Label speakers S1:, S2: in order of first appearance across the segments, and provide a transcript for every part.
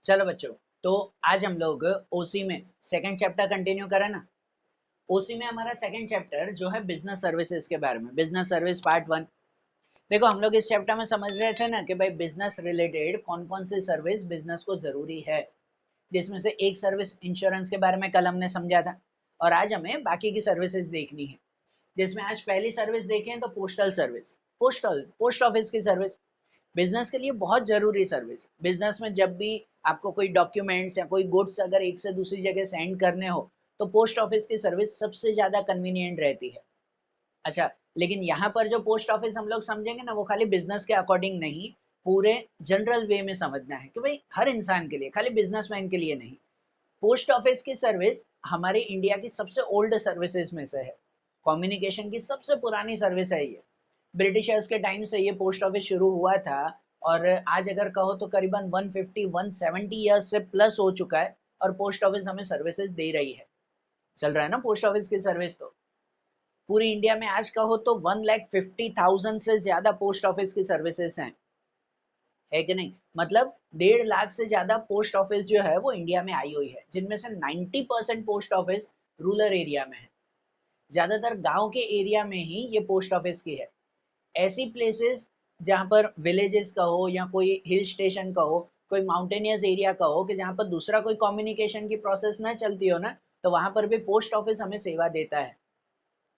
S1: चलो बच्चों, तो आज हम लोग ओसी में सेकंड चैप्टर कंटिन्यू करें ना। ओसी में हमारा सेकंड चैप्टर जो है बिजनेस सर्विसेज के बारे में, बिजनेस सर्विस पार्ट वन। देखो, हम लोग इस चैप्टर में समझ रहे थे ना कि भाई बिजनेस रिलेटेड कौन कौन सी सर्विस बिजनेस को जरूरी है, जिसमें से एक सर्विस इंश्योरेंस के बारे में कल हमने समझा था, और आज हमें बाकी की सर्विसेज देखनी है। जिसमें आज पहली सर्विस देखें तो पोस्टल सर्विस, पोस्ट ऑफिस की सर्विस बिजनेस के लिए बहुत जरूरी सर्विस। बिजनेस में जब भी आपको कोई डॉक्यूमेंट्स या कोई गुड्स अगर एक से दूसरी जगह सेंड करने हो, तो पोस्ट ऑफिस की सर्विस सबसे ज्यादा कन्वीनियंट रहती है। अच्छा, लेकिन यहाँ पर जो पोस्ट ऑफिस हम लोग समझेंगे ना, वो खाली बिजनेस के अकॉर्डिंग नहीं, पूरे जनरल वे में समझना है कि भाई हर इंसान के लिए, खाली बिजनेसमैन के लिए नहीं। पोस्ट ऑफिस की सर्विस हमारे इंडिया की सबसे ओल्ड सर्विसेज में से है। कम्युनिकेशन की सबसे पुरानी सर्विस है ये। ब्रिटिशर्स के टाइम से ये पोस्ट ऑफिस शुरू हुआ था, और आज अगर कहो तो करीबन 150-170 ईयर्स से प्लस हो चुका है, और पोस्ट ऑफिस हमें सर्विसेज दे रही है। चल रहा है ना पोस्ट ऑफिस की सर्विस। तो पूरी इंडिया में आज कहो तो 1,50,000 से ज्यादा पोस्ट ऑफिस की सर्विसेज हैं, है कि नहीं? मतलब 1.5 लाख से ज्यादा पोस्ट ऑफिस जो है वो इंडिया में आई हुई है, जिनमें से 90% पोस्ट ऑफिस रूरल एरिया में है। ज्यादातर गांव के एरिया में ही ये पोस्ट ऑफिस की है। ऐसी प्लेसेस जहाँ पर विलेजेस का हो या कोई हिल स्टेशन का हो, कोई माउंटेनियस एरिया का हो, कि जहाँ पर दूसरा कोई कम्युनिकेशन की प्रोसेस ना चलती हो ना, तो वहां पर भी पोस्ट ऑफिस हमें सेवा देता है।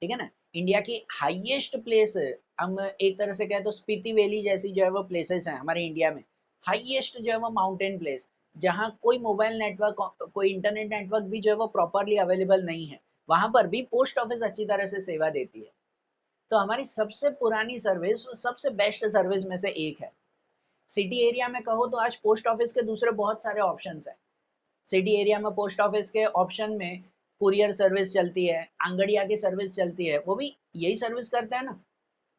S1: ठीक है ना? इंडिया की हाईएस्ट प्लेस, हम एक तरह से कहें तो स्पीति वैली जैसी जो है वो प्लेसेस हैं हमारे इंडिया में। हाईएस्ट जो है वो माउंटेन प्लेस, जहाँ कोई मोबाइल नेटवर्क, कोई इंटरनेट नेटवर्क भी जो है वो प्रॉपरली अवेलेबल नहीं है, वहां पर भी पोस्ट ऑफिस अच्छी तरह से सेवा देती है। तो हमारी सबसे पुरानी सर्विस, सबसे बेस्ट सर्विस में से एक है। सिटी एरिया में कहो तो आज पोस्ट ऑफिस के दूसरे बहुत सारे ऑप्शंस हैं। सिटी एरिया में पोस्ट ऑफिस के ऑप्शन में कुरियर सर्विस चलती है, आंगड़िया की सर्विस चलती है, वो भी यही सर्विस करते हैं ना।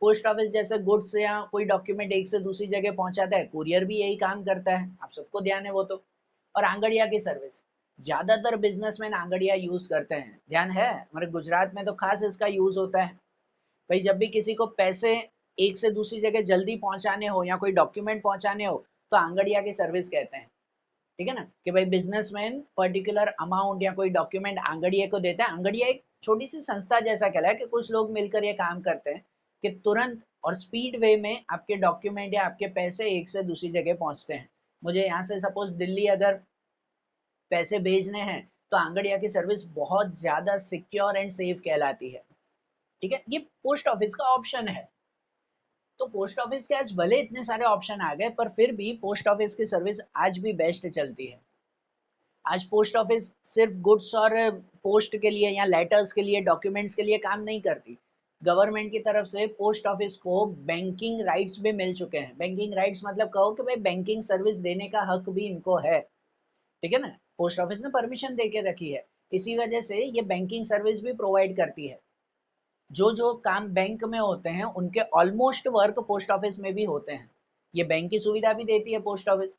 S1: पोस्ट ऑफिस जैसे गुड्स या कोई डॉक्यूमेंट एक से दूसरी जगह पहुंचाता है, कुरियर भी यही काम करता है, आप सबको ध्यान है वो तो। और आंगड़िया की सर्विस ज्यादातर बिजनेसमैन आंगड़िया यूज करते हैं, ध्यान है? हमारे गुजरात में तो खास इसका यूज होता है। भाई जब भी किसी को पैसे एक से दूसरी जगह जल्दी पहुंचाने हो या कोई डॉक्यूमेंट पहुंचाने हो, तो आंगड़िया की सर्विस कहते हैं। ठीक है ना, कि भाई बिजनेसमैन पर्टिकुलर अमाउंट या कोई डॉक्यूमेंट आंगड़िए को देता है। आंगड़िया एक छोटी सी संस्था जैसा कहला है कि कुछ लोग मिलकर ये काम करते हैं कि तुरंत और स्पीड वे में आपके डॉक्यूमेंट या आपके पैसे एक से दूसरी जगह पहुंचते हैं। मुझे यहाँ से सपोज दिल्ली अगर पैसे भेजने हैं, तो आंगड़िया की सर्विस बहुत ज्यादा सिक्योर एंड सेफ कहलाती है। ठीक है, ये पोस्ट ऑफिस का ऑप्शन है। तो पोस्ट ऑफिस के आज भले इतने सारे ऑप्शन आ गए, पर फिर भी पोस्ट ऑफिस की सर्विस आज भी बेस्ट चलती है। आज पोस्ट ऑफिस सिर्फ गुड्स और पोस्ट के लिए या लेटर्स के लिए, डॉक्यूमेंट्स के लिए काम नहीं करती। गवर्नमेंट की तरफ से पोस्ट ऑफिस को बैंकिंग राइट्स भी मिल चुके हैं। बैंकिंग राइट्स मतलब कहो कि भाई बैंकिंग सर्विस देने का हक भी इनको है। ठीक है ना? पोस्ट ऑफिस ने परमिशन दे के रखी है, इसी वजह से ये बैंकिंग सर्विस भी प्रोवाइड करती है। जो जो काम बैंक में होते हैं उनके ऑलमोस्ट वर्क पोस्ट ऑफिस में भी होते हैं। ये बैंक की सुविधा भी देती है पोस्ट ऑफिस।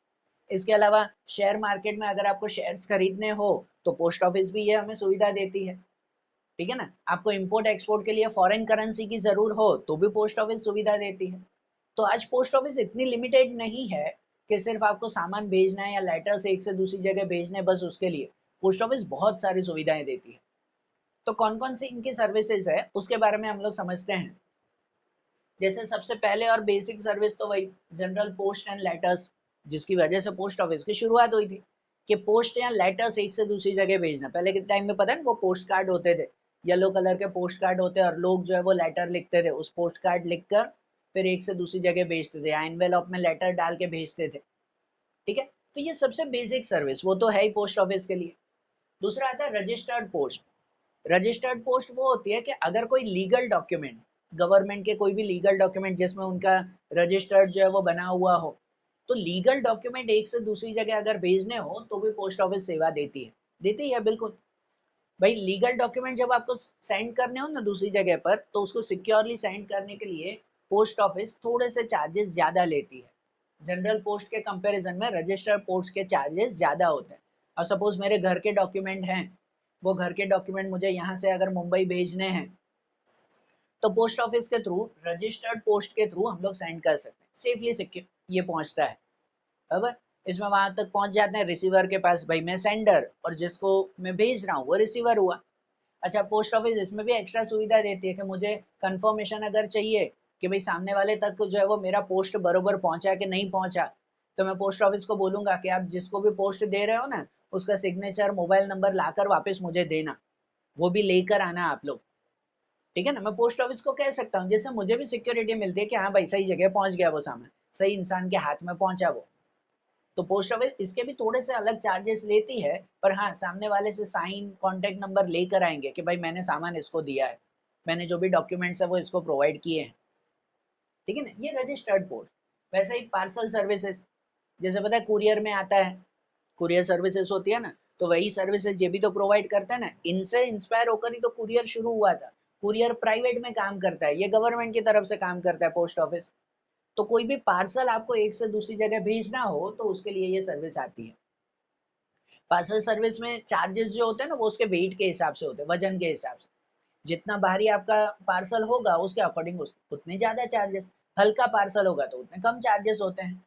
S1: इसके अलावा शेयर मार्केट में अगर आपको शेयर्स खरीदने हो, तो पोस्ट ऑफिस भी ये हमें सुविधा देती है। ठीक है ना? आपको इंपोर्ट एक्सपोर्ट के लिए फॉरेन करेंसी की जरूर हो, तो भी पोस्ट ऑफिस सुविधा देती है। तो आज पोस्ट ऑफिस इतनी लिमिटेड नहीं है कि सिर्फ आपको सामान भेजना है या लेटर से एक से दूसरी जगह भेजने, बस उसके लिए पोस्ट ऑफिस बहुत सारी सुविधाएं देती है। तो कौन कौन सी इनकी सर्विसेज है उसके बारे में हम लोग समझते हैं। जैसे सबसे पहले और बेसिक सर्विस तो वही जनरल पोस्ट एंड लेटर्स, जिसकी वजह से पोस्ट ऑफिस की शुरुआत हुई थी, कि पोस्ट या लेटर्स एक से दूसरी जगह भेजना। पहले के टाइम में पता है ना, वो पोस्ट कार्ड होते थे, येलो कलर के पोस्ट कार्ड होते, और लोग जो है वो लेटर लिखते थे, उस पोस्ट कार्ड लिखकर फिर एक से दूसरी जगह भेजते थे, या एनवेलॉप में लेटर डाल के भेजते थे। ठीक है, तो ये सबसे बेसिक सर्विस वो तो है ही पोस्ट ऑफिस के लिए। दूसरा आता है रजिस्टर्ड पोस्ट। रजिस्टर्ड पोस्ट वो होती है कि अगर कोई लीगल डॉक्यूमेंट, गवर्नमेंट के कोई भी लीगल डॉक्यूमेंट जिसमें उनका रजिस्टर्ड जो है वो बना हुआ हो, तो लीगल डॉक्यूमेंट एक से दूसरी जगह अगर भेजने हो, तो भी पोस्ट ऑफिस सेवा देती है बिल्कुल। भाई लीगल डॉक्यूमेंट जब आपको सेंड करने हो ना दूसरी जगह पर, तो उसको सिक्योरली सेंड करने के लिए पोस्ट ऑफिस थोड़े से चार्जेस ज्यादा लेती है। जनरल पोस्ट के कंपैरिजन में रजिस्टर्ड पोस्ट के चार्जेस ज्यादा होते हैं। और सपोज मेरे घर के डॉक्यूमेंट हैं, वो घर के डॉक्यूमेंट मुझे यहाँ से अगर मुंबई भेजने हैं, तो पोस्ट ऑफिस के थ्रू, रजिस्टर्ड पोस्ट के थ्रू हम लोग सेंड कर सकते हैं, सेफली सिक्योर ये पहुंचता है। बराबर? इसमें वहां तक पहुंच जाते हैं रिसीवर के पास, भाई मैं सेंडर और जिसको मैं भेज रहा हूँ वो रिसीवर हुआ। अच्छा, पोस्ट ऑफिस इसमें भी एक्स्ट्रा सुविधा देती है कि मुझे कंफर्मेशन अगर चाहिए कि भाई सामने वाले तक जो है वो मेरा पोस्ट बरोबर पहुंचा कि नहीं पहुंचा, तो मैं पोस्ट ऑफिस को बोलूंगा कि आप जिसको भी पोस्ट दे रहे हो ना, उसका सिग्नेचर मोबाइल नंबर लाकर वापस मुझे देना, वो भी लेकर आना आप लोग। ठीक है ना, मैं पोस्ट ऑफिस को कह सकता हूँ, जिससे मुझे भी सिक्योरिटी मिलती है कि हाँ भाई सही जगह पहुंच गया वो सामान, सही इंसान के हाथ में पहुंचा वो। तो पोस्ट ऑफिस इसके भी थोड़े से अलग चार्जेस लेती है, पर हाँ सामने वाले से साइन कॉन्टेक्ट नंबर लेकर आएंगे कि भाई मैंने सामान इसको दिया है, मैंने जो भी डॉक्यूमेंट्स है वो इसको प्रोवाइड किए हैं। ठीक है ना, ये रजिस्टर्ड पोस्ट। वैसे ही पार्सल सर्विसेज, जैसे पता है कुरियर में आता है, कुरियर सर्विसेज होती है ना, तो वही सर्विसेज ये भी तो प्रोवाइड करता है ना, इनसे इंस्पायर होकर ही तो कुरियर शुरू हुआ था। कुरियर प्राइवेट में काम करता है, ये गवर्नमेंट की तरफ से काम करता है पोस्ट ऑफिस। तो कोई भी पार्सल आपको एक से दूसरी जगह भेजना हो तो उसके लिए ये सर्विस आती है। पार्सल सर्विस में चार्जेस जो होते हैं ना वो उसके वेट के हिसाब से होते हैं, वजन के हिसाब से। जितना भारी आपका पार्सल होगा उसके अकॉर्डिंग उतने ज्यादा चार्जेस, हल्का पार्सल होगा तो उतने कम चार्जेस होते हैं।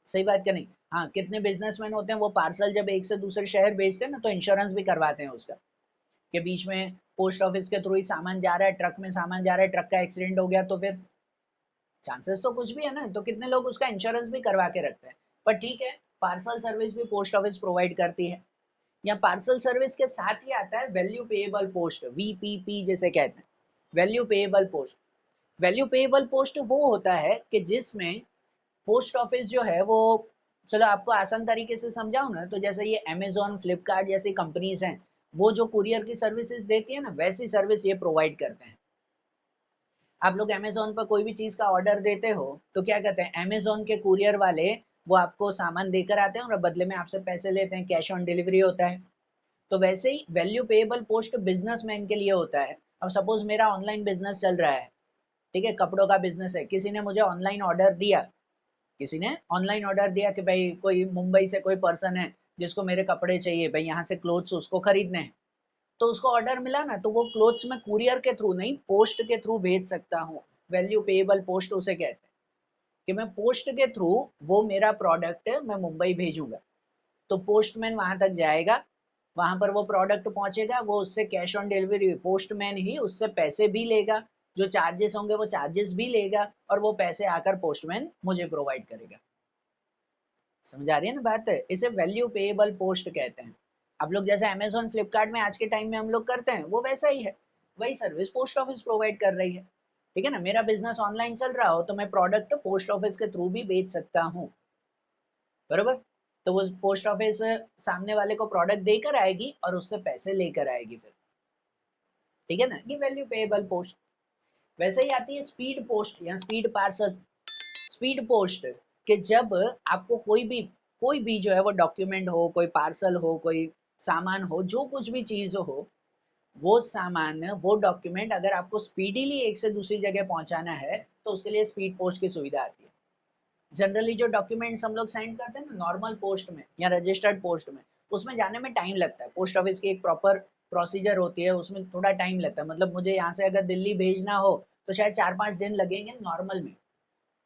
S1: सही बात क्या नहीं? हाँ, कितने बिजनेसमैन होते हैं वो पार्सल जब एक से दूसरे शहर भेजते हैं ना तो इंश्योरेंस भी करवाते हैं उसका, कि बीच में पोस्ट ऑफिस के थ्रू ही सामान जा रहा है, ट्रक में सामान जा रहा है, ट्रक का एक्सीडेंट हो गया तो फिर चांसेस तो कुछ भी है ना, तो कितने लोग उसका इंश्योरेंस भी करवा के रखते हैं। पर ठीक है, पार्सल सर्विस भी पोस्ट ऑफिस प्रोवाइड करती है। या पार्सल सर्विस के साथ ही आता है वैल्यू पेएबल पोस्ट, वीपीपी जिसे कहते हैं, value payable post. Value payable post वो होता है कि जिसमें पोस्ट ऑफिस जो है वो, चलो आपको आसान तरीके से समझाऊं ना, तो जैसे ये अमेजोन फ्लिपकार्ट जैसी कंपनीज हैं, वो जो कुरियर की सर्विसेज देती है ना, वैसी सर्विस ये प्रोवाइड करते हैं। आप लोग अमेजोन पर कोई भी चीज का ऑर्डर देते हो तो क्या कहते हैं, अमेजोन के कुरियर वाले वो आपको सामान देकर आते हैं और बदले में आपसे पैसे लेते हैं, कैश ऑन डिलीवरी होता है। तो वैसे ही वैल्यू पेएबल पोस्ट बिजनेसमैन के लिए होता है। अब सपोज मेरा ऑनलाइन बिजनेस चल रहा है, ठीक है, कपड़ों का बिजनेस है, किसी ने मुझे ऑनलाइन ऑर्डर दिया, किसी ने ऑनलाइन ऑर्डर दिया कि भाई कोई मुंबई से कोई पर्सन है जिसको मेरे कपड़े चाहिए, भाई यहाँ से क्लोथ्स उसको खरीदने हैं, तो उसको ऑर्डर मिला ना, तो वो क्लोथ्स मैं कुरियर के थ्रू नहीं पोस्ट के थ्रू भेज सकता हूँ। वैल्यू पेएबल पोस्ट उसे कहते हैं कि मैं पोस्ट के थ्रू वो मेरा प्रोडक्ट मैं मुंबई भेजूंगा, तो पोस्टमैन वहां तक जाएगा, वहां पर वो प्रोडक्ट पहुंचेगा, वो उससे कैश ऑन डिलीवरी, पोस्टमैन ही उससे पैसे भी लेगा, जो चार्जेस होंगे वो चार्जेस भी लेगा, और वो पैसे आकर पोस्टमैन मुझे प्रोवाइड करेगा। समझ आ रही है ना बात? है इसे वैल्यू पेएबल पोस्ट कहते हैं। आप लोग जैसे अमेजोन फ्लिपकार्ट में आज के टाइम में हम लोग करते हैं वो वैसा ही है, वही सर्विस पोस्ट ऑफिस प्रोवाइड कर रही है। ठीक है ना, मेरा बिजनेस ऑनलाइन चल रहा हो तो मैं प्रोडक्ट पोस्ट ऑफिस के थ्रू भी बेच सकता हूँ, बरोबर? तो वो पोस्ट ऑफिस सामने वाले को प्रोडक्ट देकर आएगी और उससे पैसे लेकर आएगी फिर। ठीक है ना, ये वैल्यू पेएबल पोस्ट। वैसे ही आती है स्पीड पोस्ट या स्पीड पार्सल। स्पीड पोस्ट कि जब आपको कोई भी जो है वो डॉक्यूमेंट हो, कोई पार्सल हो, कोई सामान हो, जो कुछ भी चीज हो, वो सामान वो डॉक्यूमेंट अगर आपको स्पीडीली एक से दूसरी जगह पहुंचाना है तो उसके लिए स्पीड पोस्ट की सुविधा आती है। जनरली जो डॉक्यूमेंट्स हम लोग सेंड करते हैं ना नॉर्मल पोस्ट में या रजिस्टर्ड पोस्ट में, उसमें जाने में टाइम लगता है, पोस्ट ऑफिस की एक प्रॉपर प्रोसीजर होती है, उसमें थोड़ा टाइम लगता है। मतलब मुझे यहाँ से अगर दिल्ली भेजना हो तो शायद 4-5 दिन लगेंगे नॉर्मल में,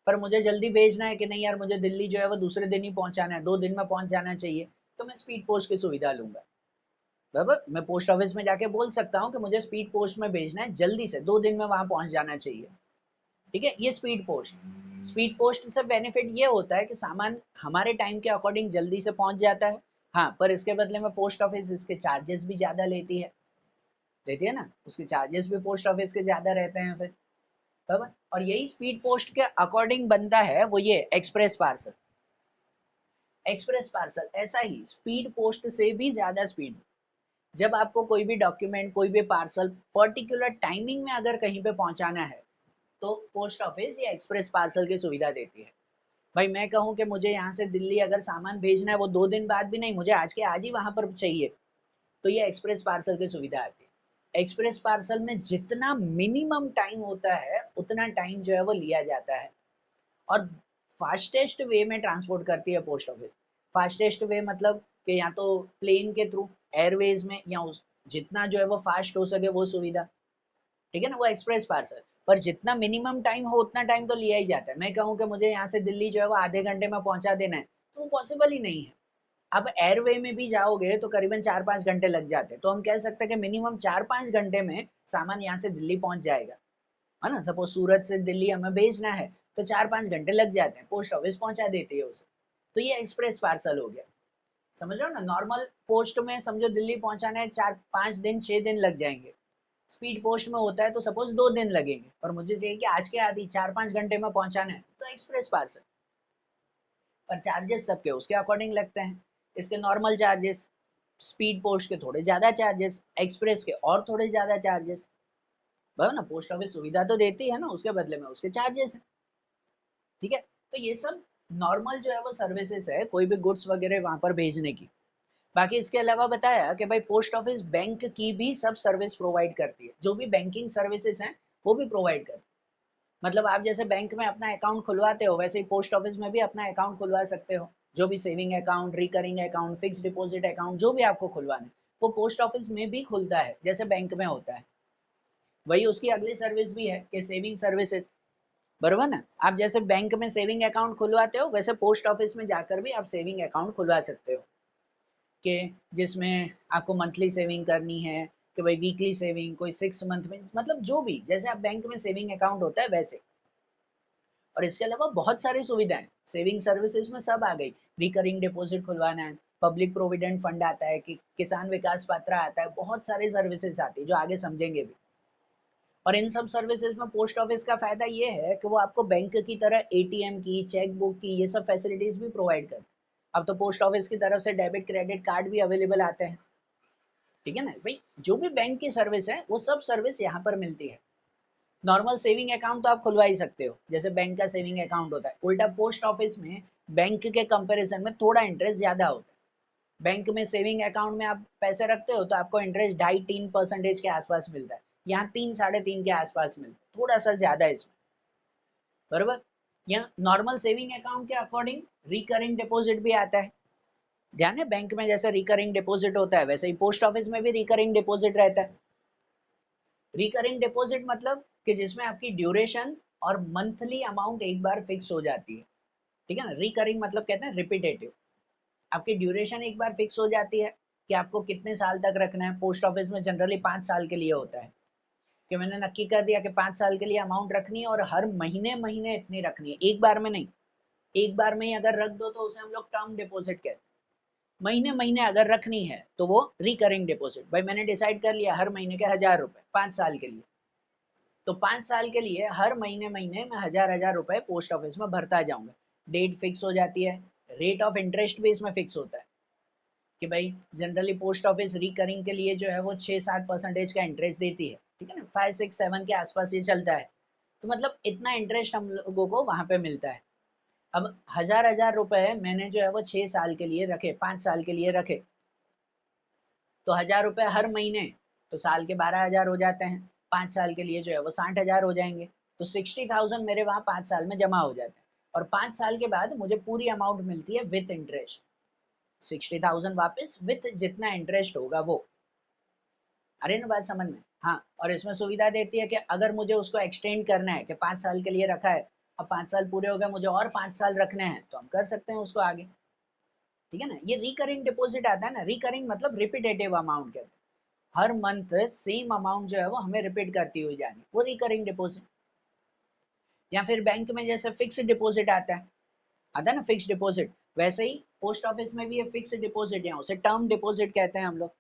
S1: पर मुझे जल्दी भेजना है कि नहीं यार मुझे दिल्ली जो है वो दूसरे दिन ही पहुंचाना है, 2 दिन में पहुंच जाना चाहिए, तो मैं स्पीड पोस्ट की सुविधा लूंगा। बराबर, मैं पोस्ट ऑफिस में जाके बोल सकता हूँ कि मुझे स्पीड पोस्ट में भेजना है, जल्दी से 2 दिन में वहां पहुंच जाना चाहिए। ठीक है, ये स्पीड पोस्ट। स्पीड पोस्ट से बेनिफिट ये होता है कि सामान हमारे टाइम के अकॉर्डिंग जल्दी से पहुंच जाता है। हाँ, पर इसके बदले में पोस्ट ऑफिस इसके चार्जेस भी ज्यादा लेती है ना, उसके चार्जेस भी पोस्ट ऑफिस के ज्यादा रहते हैं फिर। बराबर, और यही स्पीड पोस्ट के अकॉर्डिंग बनता है वो ये एक्सप्रेस पार्सल। एक्सप्रेस पार्सल ऐसा ही स्पीड पोस्ट से भी ज्यादा स्पीड। जब आपको कोई भी डॉक्यूमेंट, कोई भी पार्सल पर्टिकुलर टाइमिंग में अगर कहीं पे पहुंचाना है तो पोस्ट ऑफिस ये एक्सप्रेस पार्सल की सुविधा देती है। भाई मैं कहूँ कि मुझे यहाँ से दिल्ली अगर सामान भेजना है, वो 2 दिन बाद भी नहीं, मुझे आज के आज ही वहां पर चाहिए, तो ये एक्सप्रेस पार्सल की सुविधा आती है। एक्सप्रेस पार्सल में जितना मिनिमम टाइम होता है उतना टाइम जो है वो लिया जाता है, और फास्टेस्ट वे में ट्रांसपोर्ट करती है पोस्ट ऑफिस। फास्टेस्ट वे मतलब कि या तो प्लेन के थ्रू, एयरवेज में, या जितना जो है वो फास्ट हो सके वो सुविधा। ठीक है ना, वो एक्सप्रेस पार्सल। पर जितना मिनिमम टाइम हो उतना टाइम तो लिया ही जाता है। मैं कहूँ कि मुझे यहाँ से दिल्ली जो है वो आधे घंटे में पहुंचा देना है, तो वो पॉसिबल ही नहीं है। अब एयरवे में भी जाओगे तो करीबन 4-5 घंटे लग जाते हैं, तो हम कह सकते हैं कि मिनिमम 4-5 घंटे में सामान यहाँ से दिल्ली पहुंच जाएगा, है ना। सपोज सूरत से दिल्ली हमें भेजना है तो 4-5 घंटे लग जाते हैं, पोस्ट ऑफिस पहुंचा देती है उसे। तो ये एक्सप्रेस पार्सल हो गया, समझ रहे हो ना। नॉर्मल पोस्ट में समझो दिल्ली पहुंचाना है 4-5 दिन 6 दिन लग जाएंगे, स्पीड पोस्ट में होता है तो सपोज 2 दिन लगेंगे, और मुझे चाहिए कि आज के आदि 4-5 घंटे में पहुंचाना है, तो एक्सप्रेस पार्सल। पर चार्जेस सबके उसके अकॉर्डिंग लगते हैं, इसके नॉर्मल चार्जेस, स्पीड पोस्ट के थोड़े ज्यादा चार्जेस, एक्सप्रेस के और थोड़े ज्यादा चार्जेस। बराबर ना, पोस्ट ऑफिस सुविधा तो देती है ना, उसके बदले में उसके चार्जेस है। ठीक है, तो ये सब नॉर्मल जो है वो सर्विसेज है कोई भी गुड्स वगैरह वहां पर भेजने की। बाकी इसके अलावा बताया कि भाई पोस्ट ऑफिस बैंक की भी सब सर्विस प्रोवाइड करती है, जो भी बैंकिंग सर्विसेज हैं वो भी प्रोवाइड करती है। मतलब आप जैसे बैंक में अपना अकाउंट खुलवाते हो, वैसे ही पोस्ट ऑफिस में भी अपना अकाउंट खुलवा सकते हो। जो भी saving account, recurring account, fix deposit account, जो भी आपको खुलवाना है वो पोस्ट ऑफिस में भी खुलता है, जैसे बैंक में होता है। वही उसकी अगली सर्विस भी है कि सेविंग सर्विसेज, बरोबर ना। आप जैसे बैंक में सेविंग अकाउंट खुलवाते हो, वैसे पोस्ट ऑफिस में जाकर भी आप सेविंग अकाउंट खुलवा सकते हो, कि जिसमें आपको मंथली सेविंग करनी है, कि भाई वीकली सेविंग, कोई 6 मंथ में, मतलब जो भी जैसे आप बैंक में सेविंग अकाउंट होता है वैसे। और इसके अलावा बहुत सारी सुविधाएं सेविंग सर्विसेज में सब आ गई। रिकरिंग डिपॉजिट खुलवाना है, पब्लिक प्रोविडेंट फंड आता है, कि किसान विकास पत्र आता है, बहुत सारी सर्विसेज आती है जो आगे समझेंगे भी। और इन सब सर्विसेज में पोस्ट ऑफिस का फायदा ये है कि वो आपको बैंक की तरह एटीएम की, चेक बुक की, ये सब फैसिलिटीज भी प्रोवाइड करते हैं। अब तो पोस्ट ऑफिस की तरफ से डेबिट क्रेडिट कार्ड भी अवेलेबल आते हैं। ठीक है ना भाई, जो भी बैंक की सर्विस है वो सब सर्विस यहाँ पर मिलती है। नॉर्मल सेविंग अकाउंट तो आप खुलवा ही सकते हो, जैसे बैंक का सेविंग अकाउंट होता है। उल्टा पोस्ट ऑफिस में बैंक के कंपैरिजन में थोड़ा इंटरेस्ट ज्यादा होता है। बैंक में सेविंग अकाउंट में आप पैसे रखते हो तो आपको इंटरेस्ट 2.5-3% के आसपास मिलता है, यहाँ 3-3.5 के आसपास मिलता है, थोड़ा सा ज्यादा है इसमें, बराबर। यहाँ नॉर्मल सेविंग अकाउंट के अकॉर्डिंग रिकरिंग डिपॉजिट भी आता है। ध्यान है, बैंक में जैसे रिकरिंग डिपॉजिट होता है वैसे ही पोस्ट ऑफिस में भी रिकरिंग डिपॉजिट रहता है। रिकरिंग डिपॉजिट मतलब कि जिसमें आपकी ड्यूरेशन और मंथली अमाउंट एक बार फिक्स हो जाती है। ठीक है ना, रिकरिंग मतलब कहते हैं रिपीटेटिव। आपकी ड्यूरेशन एक बार फिक्स हो जाती है कि आपको कितने साल तक रखना है। पोस्ट ऑफिस में जनरली 5 साल के लिए होता है, कि मैंने नक्की कर दिया कि 5 साल के लिए अमाउंट रखनी है और हर महीने महीने इतनी रखनी है, एक बार में नहीं। एक बार में ही अगर रख दो तो उसे हम लोग टर्म डिपॉजिट कहते हैं। महीने महीने अगर रखनी है तो वो रिकरिंग डिपॉजिट। भाई मैंने डिसाइड कर लिया हर महीने के 1,000 रुपए 5 साल के लिए, तो 5 साल के लिए हर महीने महीने मैं 1,000 रुपए पोस्ट ऑफिस में भरता जाऊंगा। डेट फिक्स हो जाती है, रेट ऑफ इंटरेस्ट भी इसमें फिक्स होता है, कि भाई जनरली पोस्ट ऑफिस रिकरिंग के लिए जो है वो 6-7% का इंटरेस्ट देती है। ठीक है ना, 5-6-7 के आसपास ये चलता है। तो मतलब इतना इंटरेस्ट हम लोगों को वहां पे मिलता है। अब 1,000 रुपए मैंने जो है वो 6 साल के लिए रखे, 5 साल के लिए रखे, तो 1,000 रुपए हर महीने, तो साल के 12,000 हो जाते हैं। 5 साल के लिए जो है वो 60,000 हो जाएंगे। तो 60,000 मेरे वहां 5 साल में जमा हो जाते हैं, और 5 साल के बाद मुझे पूरी अमाउंट मिलती है विथ इंटरेस्ट। 60,000 वापस विथ जितना इंटरेस्ट होगा वो। अरे ना बात समझ में। हाँ, और इसमें सुविधा देती है कि अगर मुझे उसको एक्सटेंड करना है, कि 5 साल के लिए रखा है, अब 5 साल पूरे हो गए, मुझे और 5 साल रखने हैं, तो हम कर सकते हैं उसको आगे। ठीक है ना, ये रिकरिंग डिपॉजिट आता है ना, रिकरिंग मतलब रिपीटेटिव अमाउंट कहते हैं। हर मंथ सेम अमाउंट जो है वो हमें रिपीट करती हुई जानी, वो रिकरिंग डिपॉजिट। या फिर बैंक में जैसे फिक्स डिपॉजिट आता है ना फिक्स डिपॉजिट, वैसे ही पोस्ट ऑफिस में भी ये फिक्स डिपॉजिट है, उसे टर्म डिपॉजिट कहते हैं हम लोग।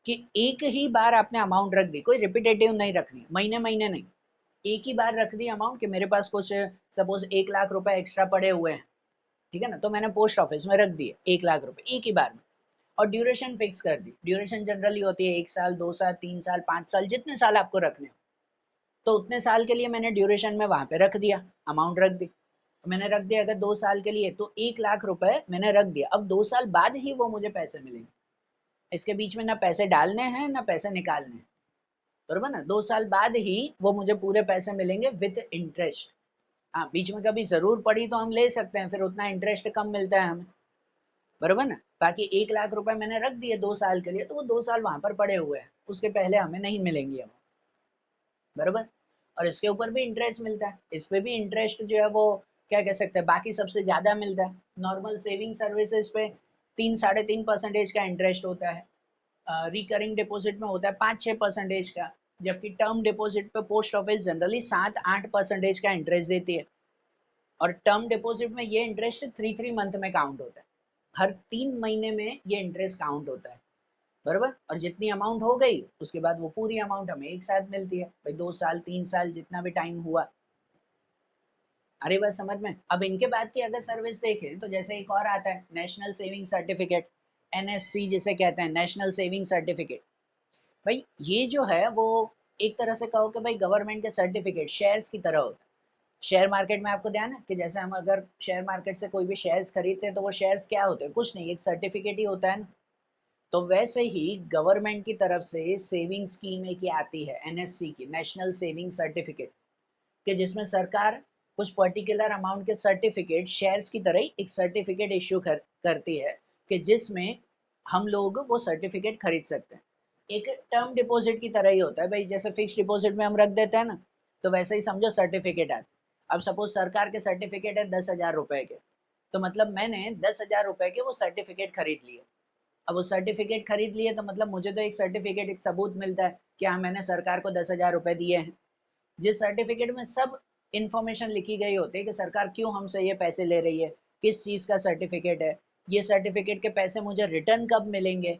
S1: कि एक ही बार आपने अमाउंट रख दी, कोई रिपीटेटिव नहीं रखनी, महीने महीने नहीं। एक ही बार रख दी अमाउंट, कि मेरे पास कुछ सपोज 1,00,000 रुपए एक्स्ट्रा पड़े हुए हैं, ठीक है ना, तो मैंने पोस्ट ऑफिस में रख दिए 1,00,000 रुपए एक ही बार में। और ड्यूरेशन फिक्स कर दी, ड्यूरेशन जनरली होती है 1 साल, 2 साल, 3 साल, 5 साल, जितने साल आपको रखने हो, तो उतने साल के लिए मैंने ड्यूरेशन में वहां पे रख दिया, अमाउंट रख दी। मैंने रख दिया अगर 2 साल के लिए, तो 1,00,000 रुपए मैंने रख दिया। अब 2 साल बाद ही वो मुझे पैसे मिलेंगे, इसके बीच में ना पैसे डालने हैं ना पैसे निकालने हैं, बरोबर ना। 2 साल बाद ही वो मुझे पूरे पैसे मिलेंगे विद इंटरेस्ट। हाँ, बीच में कभी जरूर पड़ी तो हम ले सकते हैं, फिर उतना इंटरेस्ट कम मिलता है हमें, बरोबर ना। बाकी 1,00,000 रुपए मैंने रख दिए 2 साल के लिए, तो वो 2 साल वहां पर पड़े हुए हैं, उसके पहले हमें नहीं मिलेंगी हम, बरोबर। और इसके ऊपर भी इंटरेस्ट मिलता है, इस पे भी इंटरेस्ट जो है वो क्या कह सकते हैं, बाकी सबसे ज्यादा मिलता है। नॉर्मल सेविंग सर्विसेज पे 3-3.5% का इंटरेस्ट होता है, रिकरिंग डिपॉजिट में होता है 5-6% का, जबकि टर्म डिपॉजिट पे पोस्ट ऑफिस जनरली 7-8% का इंटरेस्ट देती है। और टर्म डिपॉजिट में ये इंटरेस्ट 3 मंथ में काउंट होता है, हर 3 महीने में ये इंटरेस्ट काउंट होता है, बराबर। और जितनी अमाउंट हो गई उसके बाद वो पूरी अमाउंट हमें एक साथ मिलती है भाई, 2 साल 3 साल जितना भी टाइम हुआ। अरे बस समझ में। अब इनके बाद की अगर सर्विस देखें तो जैसे एक और आता है नेशनल सेविंग सर्टिफिकेट, एनएससी जिसे कहते हैं, नेशनल सेविंग सर्टिफिकेट। भाई ये जो है वो एक तरह से कहो कि भाई गवर्नमेंट के सर्टिफिकेट शेयर्स की तरह होता है। शेयर मार्केट में आपको ध्यान है कि जैसे हम अगर शेयर मार्केट से कोई भी शेयर्स खरीदते हैं तो वो शेयर्स क्या होते हैं, कुछ नहीं, एक सर्टिफिकेट ही होता है ना। तो वैसे ही गवर्नमेंट की तरफ से सेविंग स्कीम एक आती है एनएससी की, नेशनल सेविंग सर्टिफिकेट, कि जिसमें सरकार कुछ पर्टिकुलर अमाउंट के सर्टिफिकेट शेयर्स की तरह ही एक सर्टिफिकेट इश्यू करती है, कि जिसमें हम लोग वो सर्टिफिकेट खरीद सकते हैं। एक टर्म डिपॉजिट की तरह ही होता है भाई, जैसे फिक्स डिपॉजिट में हम रख देते हैं ना, तो वैसे ही समझो सर्टिफिकेट आता है। अब सपोज सरकार के सर्टिफिकेट है 10,000 रुपए के, तो मतलब मैंने 10,000 रुपए के वो सर्टिफिकेट खरीद लिए। अब वो सर्टिफिकेट खरीद लिए तो मतलब मुझे तो एक सर्टिफिकेट, एक सबूत मिलता है कि हाँ मैंने सरकार को 10,000 रुपए दिए हैं, जिस सर्टिफिकेट में सब इंफॉर्मेशन लिखी गई होती है कि सरकार क्यों हमसे ये पैसे ले रही है, किस चीज़ का सर्टिफिकेट है, ये सर्टिफिकेट के पैसे मुझे रिटर्न कब मिलेंगे,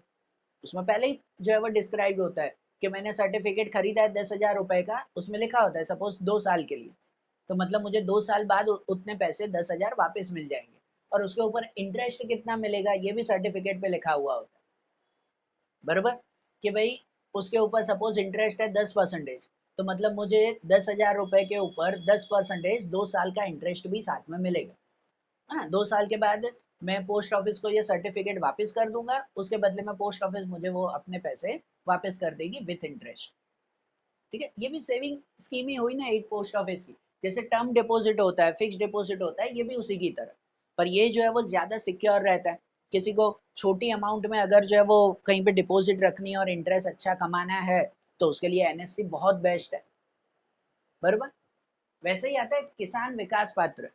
S1: उसमें पहले ही जो है वो डिस्क्राइब होता है कि मैंने सर्टिफिकेट खरीदा है 10,000 रुपए का, उसमें लिखा होता है सपोज 2 साल के लिए, तो मतलब मुझे 2 साल बाद उतने पैसे 10,000 वापस मिल जाएंगे। और उसके ऊपर इंटरेस्ट कितना मिलेगा ये भी सर्टिफिकेट पे लिखा हुआ होता है, बराबर। कि भाई उसके ऊपर सपोज इंटरेस्ट है 10%, तो मतलब मुझे 10,000 रुपए के ऊपर 10% 2 साल का इंटरेस्ट भी साथ में मिलेगा, है ना। 2 साल के बाद मैं पोस्ट ऑफिस को ये सर्टिफिकेट वापस कर दूंगा, उसके बदले में पोस्ट ऑफिस मुझे वो अपने पैसे वापस कर देगी विथ इंटरेस्ट। ठीक है, ये भी सेविंग स्कीम ही हुई ना एक पोस्ट ऑफिस की। जैसे टर्म डिपॉजिट होता है, फिक्स डिपॉजिट होता है, ये भी उसी की तरह, पर ये जो है वो ज्यादा सिक्योर रहता है। किसी को छोटी अमाउंट में अगर जो है वो कहीं पे डिपॉजिट रखनी है और इंटरेस्ट अच्छा कमाना है, तो उसके लिए एनएससी बहुत बेस्ट है, बराबर। वैसे ही आता है किसान विकास पात्र।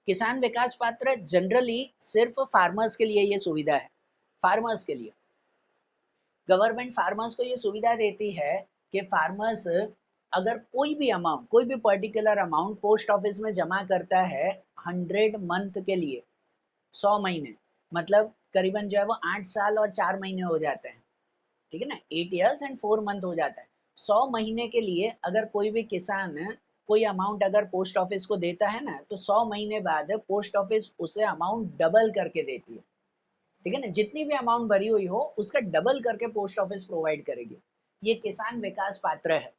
S1: किसान विकास पात्र जनरली सिर्फ फार्मर्स के लिए ये सुविधा है, फार्मर्स के लिए। गवर्नमेंट फार्मर्स को ये सुविधा देती है कि फार्मर्स अगर कोई भी अमाउंट, कोई भी पर्टिकुलर अमाउंट पोस्ट ऑफिस में जमा करता है 100 मंथ के लिए, 100 महीने, मतलब करीबन जो है वो 8 साल और 4 महीने हो जाते हैं, ठीक है ना, 8 years and 4 month हो जाता है। 100 महीने के लिए अगर कोई भी किसान कोई अमाउंट अगर पोस्ट ऑफिस को देता है ना, तो 100 महीने बाद पोस्ट ऑफिस उसे अमाउंट डबल करके देती है, ठीक है ना, जितनी भी अमाउंट भरी हुई हो उसका डबल करके पोस्ट ऑफिस प्रोवाइड करेगी। ये किसान विकास पात्र है।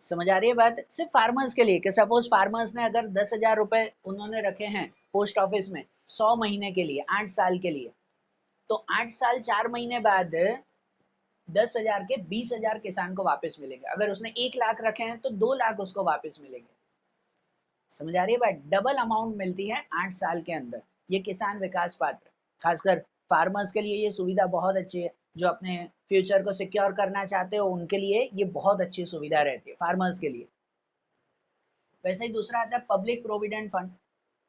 S1: समझ आ रही है बात, सिर्फ फार्मर्स के लिए, कि सपोज फार्मर्स ने अगर 10,000 रुपए उन्होंने रखे हैं पोस्ट ऑफिस में 100 महीने के लिए, 8 साल के लिए, तो 8 साल 4 महीने बाद 10,000 के 20,000 किसान को वापस मिलेंगे। अगर उसने 1 लाख रखे हैं तो 2 लाख उसको वापस मिलेंगे। समझ आ रही है बात, डबल अमाउंट मिलती है 8 साल के अंदर। ये किसान विकास पात्र खासकर फार्मर्स के लिए ये सुविधा बहुत अच्छी है, जो अपने फ्यूचर को सिक्योर करना चाहते हो उनके लिए ये बहुत अच्छी सुविधा रहती है, फार्मर्स के लिए। वैसे ही दूसरा आता है public provident fund.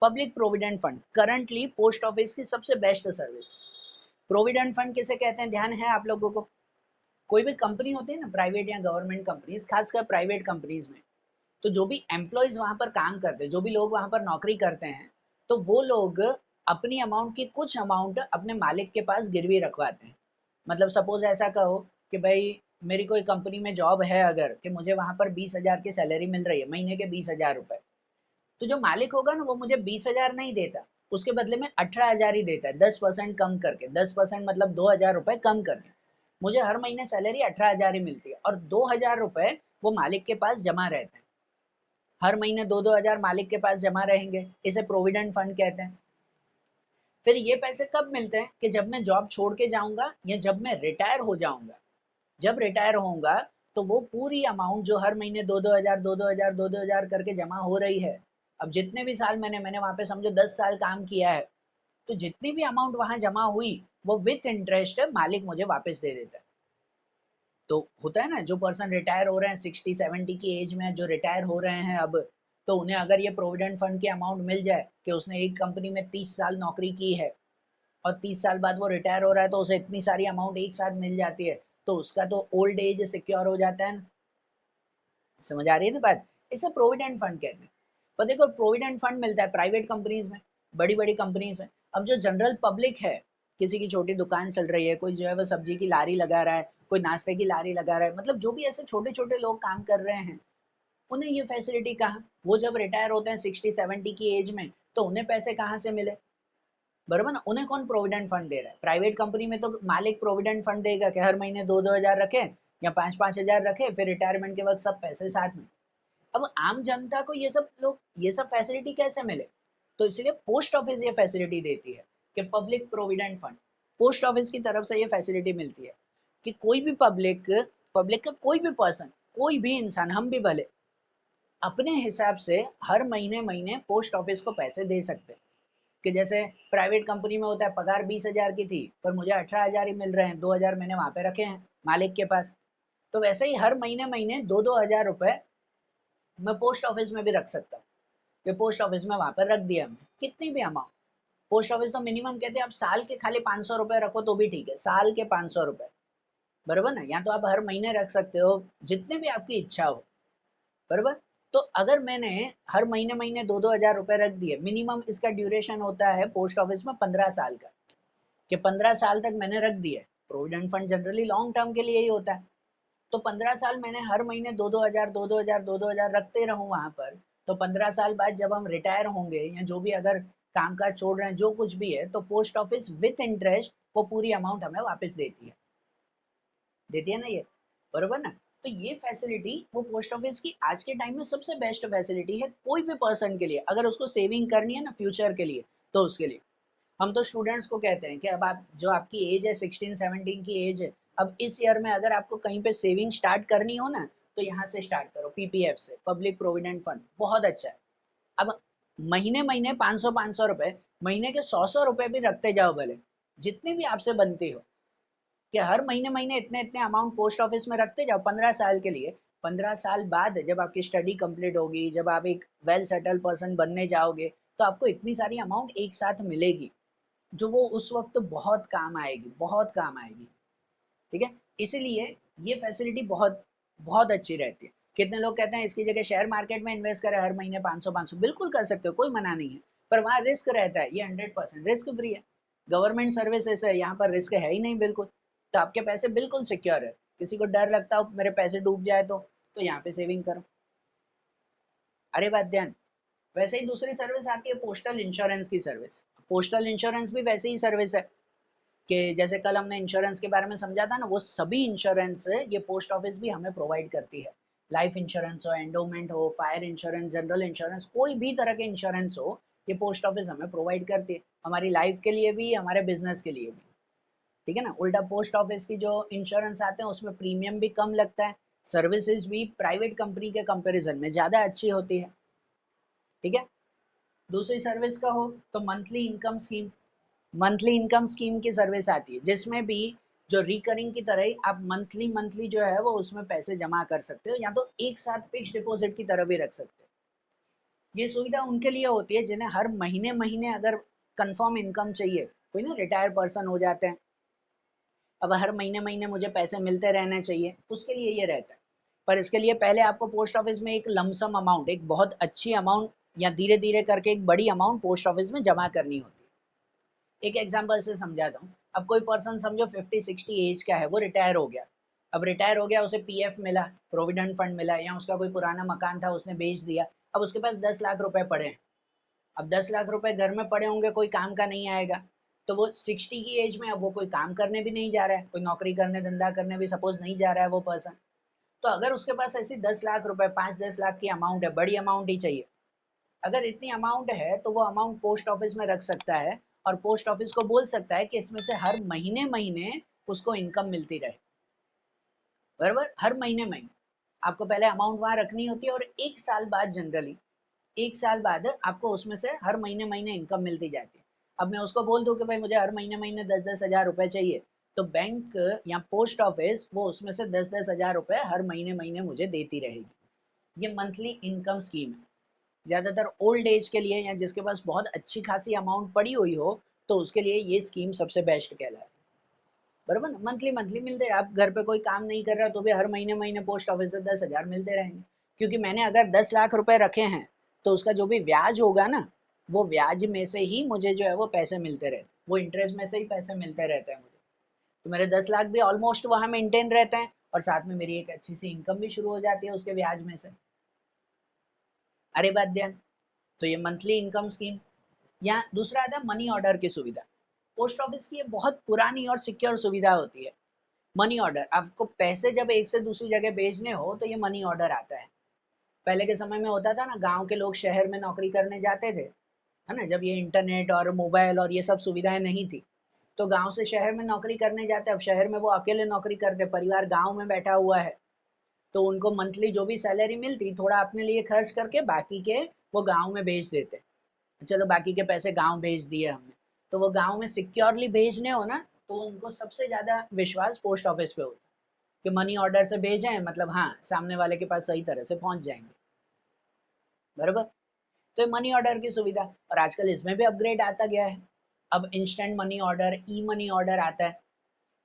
S1: Public provident fund currently post office की सबसे बेस्ट सर्विस। प्रोविडेंट फंड किसे कहते हैं, ध्यान है आप लोगों को। कोई भी कंपनी होती है ना, प्राइवेट या गवर्नमेंट कंपनीज, खासकर प्राइवेट कंपनीज में, तो जो भी एम्प्लॉयज वहां पर काम करते हैं, जो भी लोग वहां पर नौकरी करते हैं, तो वो लोग अपनी अमाउंट की कुछ अमाउंट अपने मालिक के पास गिरवी रखवाते हैं। मतलब सपोज ऐसा कहो कि भाई मेरी कोई कंपनी में जॉब है अगर, कि मुझे वहां पर 20,000 की सैलरी मिल रही है, महीने के 20,000 रुपए, तो जो मालिक होगा ना वो मुझे 20,000 नहीं देता, उसके बदले में 18,000 ही देता है, 10% कम करके, 10% मतलब 2,000 रुपए कम करके। मुझे हर महीने सैलरी 18,000 ही मिलती है, और 2,000 रुपए वो मालिक के पास जमा रहते हैं। हर महीने 2-2 हजार मालिक के पास जमा रहेंगे, इसे प्रोविडेंट फंड कहते हैं। फिर ये पैसे कब मिलते हैं, कि जब मैं जॉब छोड़ के जाऊंगा या जब मैं रिटायर हो जाऊंगा। जब रिटायर होऊंगा तो वो पूरी अमाउंट जो हर महीने 2-2 हजार 2-2 हजार 2-2 हजार करके जमा हो रही है, अब जितने भी साल मैंने वहां पे समझो 10 साल काम किया है, तो जितनी भी अमाउंट वहां जमा हुई वो विथ इंटरेस्ट मालिक मुझे वापस दे देता है। तो होता है ना, जो पर्सन रिटायर हो रहे हैं 60-70 की एज में, जो रिटायर हो रहे हैं अब, तो उन्हें अगर ये प्रोविडेंट फंड की अमाउंट मिल जाए कि उसने एक कंपनी में 30 साल नौकरी की है और 30 साल बाद वो रिटायर हो रहा है, तो उसे इतनी सारी अमाउंट एक साथ मिल जाती है, तो उसका तो ओल्ड एज सिक्योर हो जाता है ना। समझ आ रही है ना बात? इसे प्रोविडेंट फंड कहते हैं। पर देखो प्रोविडेंट फंड मिलता है प्राइवेट कंपनीज में, बड़ी बड़ी कंपनीज में। अब जो जनरल पब्लिक है, किसी की छोटी दुकान चल रही है, कोई जो है वो सब्जी की लारी लगा रहा है, कोई नाश्ते की लारी लगा रहा है, मतलब जो भी ऐसे छोटे छोटे लोग काम कर रहे हैं, उन्हें ये फैसिलिटी कहाँ? वो जब रिटायर होते हैं 60-70 की एज में, तो उन्हें पैसे कहाँ से मिले? बरोबर ना? उन्हें कौन प्रोविडेंट फंड दे रहा है? प्राइवेट कंपनी में तो मालिक प्रोविडेंट फंड देगा कि हर महीने 2-2 हजार रखे या 5-5 हजार रखे, फिर रिटायरमेंट के वक्त सब पैसे साथ में। अब आम जनता को ये सब फैसिलिटी कैसे मिले? तो इसलिए पोस्ट ऑफिस ये फैसिलिटी देती है कि public provident fund, post office की तरफ से ये फैसिलिटी मिलती है कि कोई भी पब्लिक, पब्लिक का कोई भी पर्सन, कोई भी इंसान, हम भी भले, अपने हिसाब से हर महीने महीने पोस्ट ऑफिस को पैसे दे सकते हैं। कि जैसे प्राइवेट कंपनी में होता है, पगार 20 हजार की थी पर मुझे 18 हजार ही मिल रहे हैं, 2 हजार मैंने वहां पे रखे हैं मालिक के पास। तो वैसे ही हर महीने महीने 2-2 हजार रुपए मैं पोस्ट ऑफिस में भी रख सकता हूँ, कि पोस्ट ऑफिस में वहां पर रख दिया हमने कितनी भी अमाउंट। पोस्ट ऑफिस तो मिनिमम कहते हैं आप साल के खाली 500 रुपए रखो तो भी ठीक है, साल के 500 रुपए, बरोबर ना? या तो आप हर महीने रख सकते हो, जितने भी आपकी इच्छा हो, बरोबर। तो अगर मैंने हर महीने महीने 2-2 हजार रुपए रख दिए, मिनिमम इसका ड्यूरेशन होता है पोस्ट ऑफिस में 15 साल का, कि 15 साल तक मैंने रख दिया। Provident fund generally long term के लिए ही होता है। तो 15 साल मैंने हर महीने 2-2 हजार 2-2 हजार 2-2 हजार रखते रहूं वहां पर, तो 15 साल बाद जब हम रिटायर होंगे या जो भी अगर कामकाज छोड़ रहे हैं, जो कुछ भी है, तो पोस्ट ऑफिस विथ इंटरेस्ट वो पूरी अमाउंट हमें वापस देती है ना ये, बरोबर ना? तो ये फैसिलिटी वो पोस्ट ऑफिस की आज के टाइम में सबसे बेस्ट फैसिलिटी है कोई भी पर्सन के लिए, अगर उसको सेविंग करनी है ना फ्यूचर के लिए, तो उसके लिए। हम तो स्टूडेंट्स को कहते हैं कि अब आप जो आपकी एज है 16-17 की एज है, अब इस ईयर में अगर आपको कहीं पे सेविंग स्टार्ट करनी हो ना, तो यहाँ से स्टार्ट करो, पीपीएफ से, पब्लिक प्रोविडेंट फंड बहुत अच्छा है। अब महीने महीने 500-500 रुपए, महीने के 100-100 रुपए भी रखते जाओ भले, जितनी भी आपसे बनती हो, कि हर महीने महीने इतने इतने अमाउंट पोस्ट ऑफिस में रखते जाओ 15 साल के लिए। 15 साल बाद जब आपकी स्टडी कंप्लीट होगी, जब आप एक वेल सेटल पर्सन बनने जाओगे, तो आपको इतनी सारी अमाउंट एक साथ मिलेगी, जो वो उस वक्त बहुत काम आएगी, बहुत काम आएगी। ठीक है? इसीलिए ये फैसिलिटी बहुत बहुत अच्छी रहती है। कितने लोग कहते हैं इसकी जगह शेयर मार्केट में इन्वेस्ट करें हर महीने 500-500, बिल्कुल कर सकते हो, कोई मना नहीं है, पर वहाँ रिस्क रहता है। ये 100% रिस्क फ्री है, गवर्नमेंट सर्विसेज है, यहाँ पर रिस्क है ही नहीं बिल्कुल। तो आपके पैसे बिल्कुल सिक्योर है। किसी को डर लगता हो मेरे पैसे डूब जाए तो यहाँ पे सेविंग करो। अरे बात ध्यान, वैसे ही दूसरी सर्विस आती है पोस्टल इंश्योरेंस की सर्विस। पोस्टल इंश्योरेंस भी वैसे ही सर्विस है कि जैसे कल हमने इंश्योरेंस के बारे में समझा था ना, वो सभी इंश्योरेंस ये पोस्ट ऑफिस भी हमें प्रोवाइड करती है। लाइफ इंश्योरेंस हो, एंडोमेंट हो, फायर इंश्योरेंस, जनरल इंश्योरेंस, कोई भी तरह के इंश्योरेंस हो, ये पोस्ट ऑफिस हमें प्रोवाइड करती है, हमारी लाइफ के लिए भी, हमारे बिजनेस के लिए भी। ठीक है ना? उल्टा पोस्ट ऑफिस की जो इंश्योरेंस आते हैं उसमें प्रीमियम भी कम लगता है, सर्विसेज भी प्राइवेट कंपनी के कंपैरिजन में ज़्यादा अच्छी होती है। ठीक है? दूसरी सर्विस का हो तो monthly income scheme, monthly income scheme की सर्विस आती है, जिसमें भी जो रिकरिंग की तरह ही आप मंथली मंथली जो है वो उसमें पैसे जमा कर सकते हो, या तो एक साथ फिक्स डिपॉजिट की तरह भी रख सकते हो। ये सुविधा उनके लिए होती है जिन्हें हर महीने महीने अगर कंफर्म इनकम चाहिए, कोई ना रिटायर पर्सन हो जाते हैं, अब हर महीने महीने मुझे पैसे मिलते रहने चाहिए, उसके लिए ये रहता है। पर इसके लिए पहले आपको पोस्ट ऑफिस में एक लमसम अमाउंट, एक बहुत अच्छी अमाउंट, या धीरे धीरे करके एक बड़ी अमाउंट पोस्ट ऑफिस में जमा करनी होती है। एक एग्जांपल से समझाता हूँ। अब कोई पर्सन समझो 50-60 एज का है, वो रिटायर हो गया। अब रिटायर हो गया, उसे पीएफ मिला, प्रोविडेंट फंड मिला, या उसका कोई पुराना मकान था उसने बेच दिया, अब उसके पास 10 लाख रुपए पड़े हैं। अब 10 लाख रुपए घर में पड़े होंगे, कोई काम का नहीं आएगा, तो वो 60 की एज में अब वो कोई काम करने भी नहीं जा रहा है, कोई नौकरी करने, धंधा करने भी सपोज नहीं जा रहा है वो पर्सन। तो अगर उसके पास ऐसी 10 लाख रुपए, 5-10 लाख की अमाउंट है, बड़ी अमाउंट ही चाहिए, अगर इतनी अमाउंट है तो वो अमाउंट पोस्ट ऑफिस में रख सकता है, और पोस्ट ऑफिस को बोल सकता है कि इसमें से हर महीने महीने उसको इनकम मिलती रहे, बराबर, हर महीने महीने। आपको पहले अमाउंट वहां रखनी होती है, और एक साल बाद जनरली, एक साल बाद आपको उसमें से हर महीने महीने इनकम मिलती जाती है। अब मैं उसको बोल दूं कि भाई मुझे हर महीने महीने 10-10 हजार रुपए चाहिए, तो बैंक या पोस्ट ऑफिस वो उसमें से 10-10 हजार रुपए हर महीने महीने मुझे देती रहेगी। ये मंथली इनकम स्कीम है। ज़्यादातर ओल्ड एज के लिए या जिसके पास बहुत अच्छी खासी अमाउंट पड़ी हुई हो, तो उसके लिए ये स्कीम सबसे बेस्ट कहलाती है। बराबर ना, मंथली मंथली मिलते हैं। आप घर पे कोई काम नहीं कर रहा तो भी हर महीने महीने पोस्ट ऑफिस से 10,000 मिलते रहेंगे, क्योंकि मैंने अगर 10 लाख रुपए रखे हैं तो उसका जो भी ब्याज होगा ना, वो ब्याज में से ही मुझे जो है वो पैसे मिलते रहते, वो इंटरेस्ट में से ही पैसे मिलते रहते हैं मुझे। तो मेरे 10 लाख भी ऑलमोस्ट वहाँ मेंटेन रहते हैं, और साथ में मेरी एक अच्छी सी इनकम भी शुरू हो जाती है उसके ब्याज में से। अरे बात ध्यान। तो ये मंथली इनकम स्कीम। या दूसरा आता है मनी ऑर्डर की सुविधा। पोस्ट ऑफिस की ये बहुत पुरानी और सिक्योर सुविधा होती है। मनी ऑर्डर, आपको पैसे जब एक से दूसरी जगह भेजने हो तो ये मनी ऑर्डर आता है। पहले के समय में होता था ना, गांव के लोग शहर में नौकरी करने जाते थे, है ना, जब ये इंटरनेट और मोबाइल और ये सब सुविधाएं नहीं थी, तो गांव से शहर में नौकरी करने जाते। अब शहर में वो अकेले नौकरी करते, परिवार गांव में बैठा हुआ है, तो उनको मंथली जो भी सैलरी मिलती, थोड़ा अपने लिए खर्च करके बाकी के वो गांव में भेज देते। चलो बाकी के पैसे गांव भेज दिए हमने, तो वो गांव में सिक्योरली भेजने हो ना, तो उनको सबसे ज्यादा विश्वास पोस्ट ऑफिस पे होता है कि मनी ऑर्डर से भेजें, मतलब हाँ सामने वाले के पास सही तरह से पहुंच जाएंगे। बराबर। तो ये मनी ऑर्डर की सुविधा, और आजकल इसमें भी अपग्रेड आता गया है। अब इंस्टेंट मनी ऑर्डर, ई मनी ऑर्डर आता है,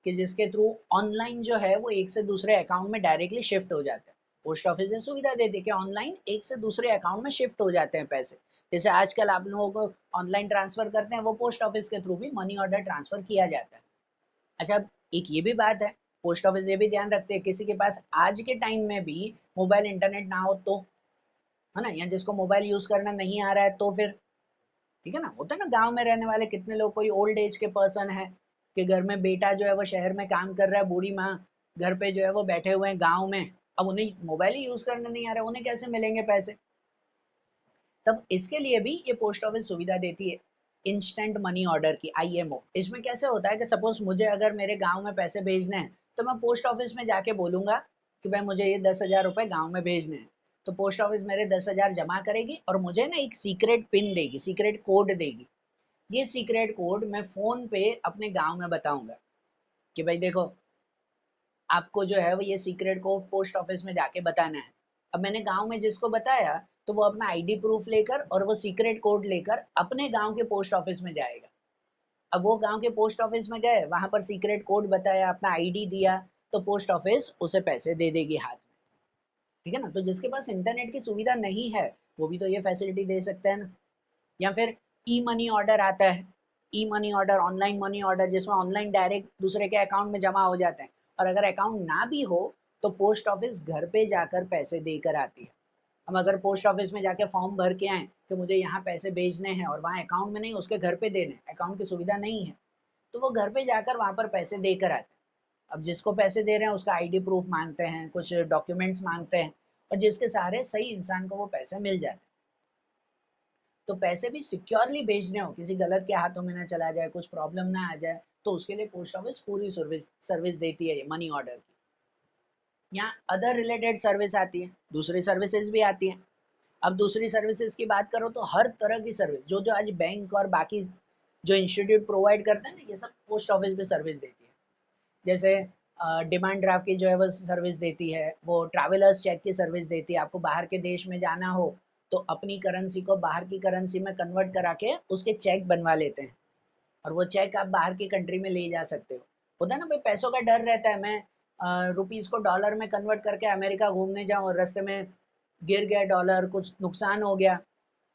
S1: कि जिसके थ्रू ऑनलाइन जो है वो एक से दूसरे अकाउंट में डायरेक्टली शिफ्ट हो जाता है। पोस्ट ऑफिस ने सुविधा दे दी कि ऑनलाइन एक से दूसरे अकाउंट में शिफ्ट हो जाते हैं पैसे। जैसे आजकल आप लोगों को ऑनलाइन ट्रांसफर करते हैं, वो पोस्ट ऑफिस के थ्रू भी मनी ऑर्डर ट्रांसफर किया जाता है। अच्छा, अब एक ये भी बात है, पोस्ट ऑफिस ये भी ध्यान रखते हैं किसी के पास आज के टाइम में भी मोबाइल इंटरनेट ना हो तो, है ना, या जिसको मोबाइल यूज करना नहीं आ रहा है तो फिर, ठीक है ना, होता है ना गांव में रहने वाले कितने लोग, कोई ओल्ड एज के पर्सन है कि घर में बेटा जो है वो शहर में काम कर रहा है, बूढ़ी माँ घर पे जो है वो बैठे हुए हैं गांव में, अब उन्हें मोबाइल ही यूज करना नहीं आ रहा है, उन्हें कैसे मिलेंगे पैसे। तब इसके लिए भी ये पोस्ट ऑफिस सुविधा देती है इंस्टेंट मनी ऑर्डर की, आईएमओ। इसमें कैसे होता है कि सपोज मुझे अगर मेरे गांव में पैसे भेजने हैं, तो मैं पोस्ट ऑफिस में जाके बोलूंगा कि भाई मुझे ये 10,000 रुपए गाँव में भेजने हैं, तो पोस्ट ऑफिस मेरे 10,000 जमा करेगी और मुझे ना एक सीक्रेट पिन देगी, सीक्रेट कोड देगी। ये सीक्रेट कोड मैं फोन पे अपने गांव में बताऊंगा कि भाई देखो, आपको जो है वो ये सीक्रेट कोड पोस्ट ऑफिस में जाके बताना है। अब मैंने गांव में जिसको बताया, तो वो अपना आईडी प्रूफ लेकर और वो सीक्रेट कोड लेकर अपने गांव के पोस्ट ऑफिस में जाएगा। अब वो गांव के पोस्ट ऑफिस में गए, वहां पर सीक्रेट कोड बताया, अपना आईडी दिया, तो पोस्ट ऑफिस उसे पैसे दे देगी हाथ में। ठीक है ना, तो जिसके पास इंटरनेट की सुविधा नहीं है, वो भी तो ये फैसिलिटी दे सकते हैं ना। या फिर ई मनी ऑर्डर आता है। E money order, online money order, जिसमें ऑनलाइन डायरेक्ट दूसरे के अकाउंट में जमा हो जाते हैं, और अगर अकाउंट ना भी हो तो पोस्ट ऑफिस घर पे जाकर पैसे देकर आती है। हम अगर पोस्ट ऑफिस में जाके फॉर्म भर के आए कि मुझे यहाँ पैसे भेजने हैं, और वहाँ अकाउंट में नहीं, उसके घर पे देने, अकाउंट की सुविधा नहीं है, तो वो घर पे जाकर वहाँ पर पैसे देकर आते हैं। अब जिसको पैसे दे रहे हैं उसका आईडी प्रूफ मांगते हैं, कुछ डॉक्यूमेंट्स मांगते हैं, और जिसके सहारे सही इंसान को वो पैसे मिल जाते हैं। तो पैसे भी सिक्योरली भेजने हो, किसी गलत के हाथों में ना चला जाए, कुछ प्रॉब्लम ना आ जाए, तो उसके लिए पोस्ट ऑफिस पूरी सर्विस सर्विस देती है ये मनी ऑर्डर की। यहाँ अदर रिलेटेड सर्विस आती है, दूसरी सर्विसेज भी आती हैं। अब दूसरी सर्विसेज की बात करो तो हर तरह की सर्विस जो जो आज बैंक और बाकी जो इंस्टीट्यूट प्रोवाइड करते हैं ना, ये सब पोस्ट ऑफिस भी सर्विस देती है। जैसे डिमांड ड्राफ्ट की जो है वो सर्विस देती है, वो ट्रैवलर्स चेक की सर्विस देती है, आपको बाहर के देश में जाना हो तो अपनी करेंसी को बाहर की करेंसी में कन्वर्ट करा के उसके चेक बनवा लेते हैं, और वो चेक आप बाहर की कंट्री में ले जा सकते हो। होता है ना भाई, पैसों का डर रहता है, मैं रुपीस को डॉलर में कन्वर्ट करके अमेरिका घूमने जाऊँ और रास्ते में गिर गया डॉलर, कुछ नुकसान हो गया,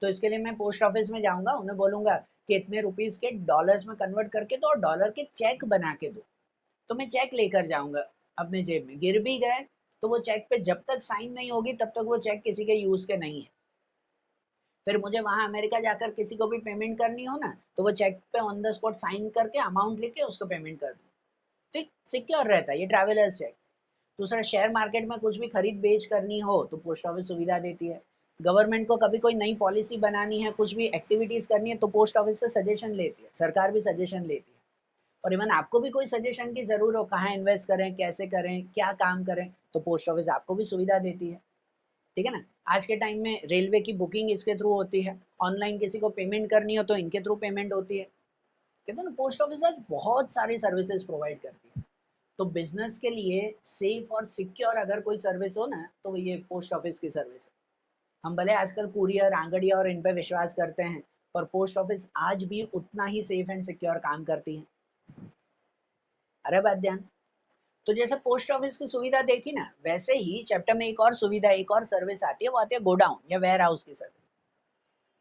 S1: तो इसके लिए मैं पोस्ट ऑफिस में जाऊंगा, उन्हें बोलूंगा कि इतने रुपीस के डॉलर्स में कन्वर्ट करके दो और डॉलर के चेक बना के दो, तो मैं चेक लेकर जाऊंगा अपने जेब में। गिर भी गए तो वो चेक पे जब तक साइन नहीं होगी तब तक वो चेक किसी के यूज के नहीं है। फिर मुझे वहां अमेरिका जाकर किसी को भी पेमेंट करनी हो ना, तो वो चेक पे ऑन द स्पॉट साइन करके अमाउंट लिख के उसको पेमेंट कर दो। ठीक, सिक्योर रहता है ये ट्रैवलर्स चेक। दूसरा, शेयर मार्केट में कुछ भी खरीद बेच करनी हो तो पोस्ट ऑफिस सुविधा देती है। गवर्नमेंट को कभी कोई नई पॉलिसी बनानी है, कुछ भी एक्टिविटीज करनी है, तो पोस्ट ऑफिस से सजेशन लेती है, सरकार भी सजेशन लेती है। और इवन आपको भी कोई सजेशन की जरूर हो, कहाँ इन्वेस्ट करें, कैसे करें, क्या काम करें, तो पोस्ट ऑफिस आपको भी सुविधा देती है। ठीक है ना, आज के टाइम में रेलवे की बुकिंग इसके थ्रू होती है, ऑनलाइन किसी को पेमेंट करनी हो तो इनके थ्रू पेमेंट होती है। कहते हैं ना, पोस्ट ऑफिस आज बहुत सारी सर्विसेज प्रोवाइड करती है। तो बिजनेस के लिए सेफ और सिक्योर अगर कोई सर्विस हो ना, तो वो ये पोस्ट ऑफिस की सर्विस है। हम भले आजकल कुरियर, आंगड़िया और इन पे विश्वास करते हैं, पर पोस्ट ऑफिस आज भी उतना ही सेफ एंड सिक्योर काम करती है। अरे बात ध्यान। तो जैसे पोस्ट ऑफिस की सुविधा देखी ना, वैसे ही चैप्टर में एक और सुविधा, एक और सर्विस आती है, वो आती है गोडाउन या वेयर हाउस की सर्विस।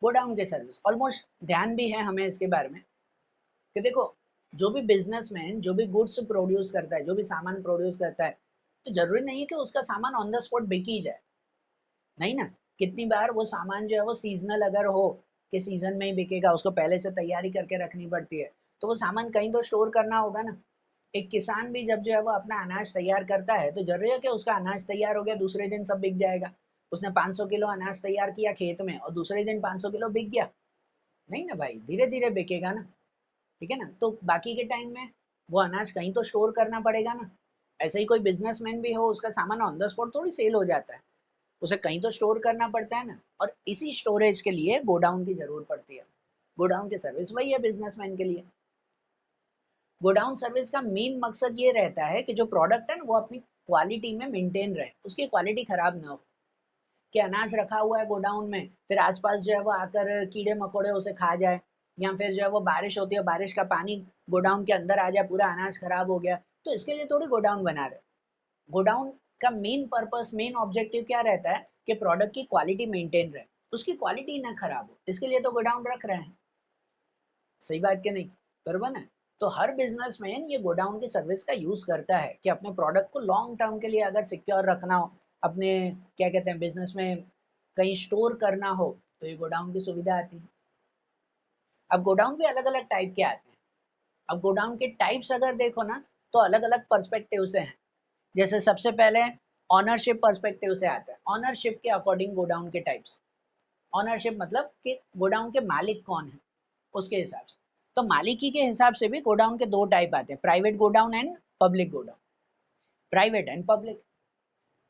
S1: गोडाउन की सर्विस ऑलमोस्ट ध्यान भी है हमें इसके बारे में कि देखो, जो भी बिजनेसमैन जो भी गुड्स प्रोड्यूस करता है, जो भी सामान प्रोड्यूस करता है, तो जरूरी नहीं है कि उसका सामान ऑन द स्पॉट बिक ही जाए। नहीं ना, कितनी बार वो सामान जो है वो सीजनल अगर हो कि सीजन में ही बिकेगा, उसको पहले से तैयारी करके रखनी पड़ती है, तो वो सामान कहीं तो स्टोर करना होगा ना। एक किसान भी जब जो है वो अपना अनाज तैयार करता है, तो जरूरी है कि उसका अनाज तैयार हो गया दूसरे दिन सब बिक जाएगा। उसने 500 किलो अनाज तैयार किया खेत में और दूसरे दिन 500 किलो बिक गया? नहीं ना भाई, धीरे धीरे बिकेगा ना। ठीक है ना, तो बाकी के टाइम में वो अनाज कहीं तो स्टोर करना पड़ेगा ना। ऐसे ही कोई बिजनेसमैन भी हो, उसका सामान ऑन द स्पॉट थोड़ी सेल हो जाता है, उसे कहीं तो स्टोर करना पड़ता है ना। और इसी स्टोरेज के लिए गोडाउन की जरूरत पड़ती है। गोडाउन की सर्विस वही है बिजनेसमैन के लिए। गोडाउन सर्विस का मेन मकसद ये रहता है कि जो प्रोडक्ट है ना, वो अपनी क्वालिटी में मेंटेन रहे, उसकी क्वालिटी खराब ना हो। कि अनाज रखा हुआ है गोडाउन में, फिर आसपास जो है वो आकर कीड़े मकोड़े उसे खा जाए, या फिर जो है वो बारिश होती है, बारिश का पानी गोडाउन के अंदर आ जाए, पूरा अनाज खराब हो गया, तो इसके लिए थोड़ी गोडाउन बना रहे। गोडाउन का मेन पर्पस, मेन ऑब्जेक्टिव क्या रहता है कि प्रोडक्ट की क्वालिटी मेंटेन रहे, उसकी क्वालिटी ना खराब हो, इसके लिए तो गोडाउन रख रहे हैं। सही बात के नहीं? बरोबर ना? तो हर बिजनेसमैन ये गोडाउन की सर्विस का यूज करता है कि अपने प्रोडक्ट को लॉन्ग टर्म के लिए अगर सिक्योर रखना हो, अपने क्या कहते हैं बिजनेस में कहीं स्टोर करना हो, तो ये गोडाउन की सुविधा आती है। अब गोडाउन भी अलग अलग टाइप के आते हैं। अब गोडाउन के टाइप्स अगर देखो ना, तो अलग अलग पर्सपेक्टिव से हैं। जैसे सबसे पहले ऑनरशिप पर्सपेक्टिव से आता है। ऑनरशिप के अकॉर्डिंग गोडाउन के टाइप्स। ऑनरशिप मतलब कि गोडाउन के मालिक कौन है, उसके हिसाब से। तो मालिकी के हिसाब से भी गोडाउन के दो टाइप आते हैं, private godown and public godown. Private and public.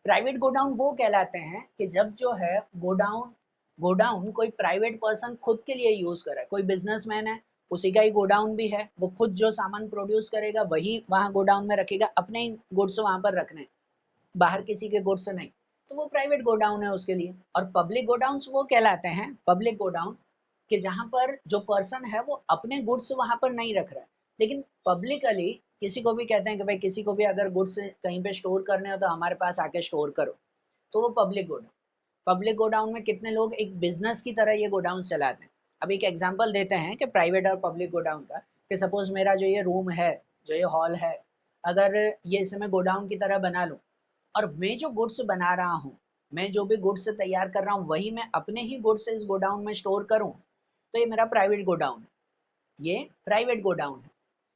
S1: Private godown वो कहलाते हैं कि जब जो है गोडाउन गोडाउन कोई प्राइवेट पर्सन खुद के लिए यूज कर रहा है, कोई बिजनेसमैन है, उसी का ही गोडाउन भी है, वो खुद जो सामान प्रोड्यूस करेगा वही वहां गोडाउन में रखेगा, अपने ही गुड्स वहां पर रखने, बाहर किसी के गुड्स नहीं, तो वो प्राइवेट गोडाउन है उसके लिए। और पब्लिक गोडाउन वो कहलाते हैं पब्लिक गोडाउन कि जहां पर जो पर्सन है वो अपने गुड्स वहां पर नहीं रख रहा है, लेकिन पब्लिकली किसी को भी कहते हैं कि भाई किसी को भी अगर गुड्स कहीं पे स्टोर करने हो तो हमारे पास आके स्टोर करो, तो वो पब्लिक गोडाउन। पब्लिक गोडाउन में कितने लोग एक बिजनेस की तरह ये गोडाउन चलाते हैं। अब एक एग्जांपल देते हैं कि प्राइवेट और पब्लिक गोडाउन का, कि सपोज मेरा जो ये रूम है, जो ये हॉल है, अगर ये इसे मैं गोडाउन की तरह बना लूं, और मैं जो गुड्स बना रहा हूँ, मैं जो भी गुड्स तैयार कर रहा हूँ, वही मैं अपने ही गुड्स इस गोडाउन में स्टोर करूँ, तो ये मेरा प्राइवेट गोडाउन है। ये प्राइवेट गोडाउन है।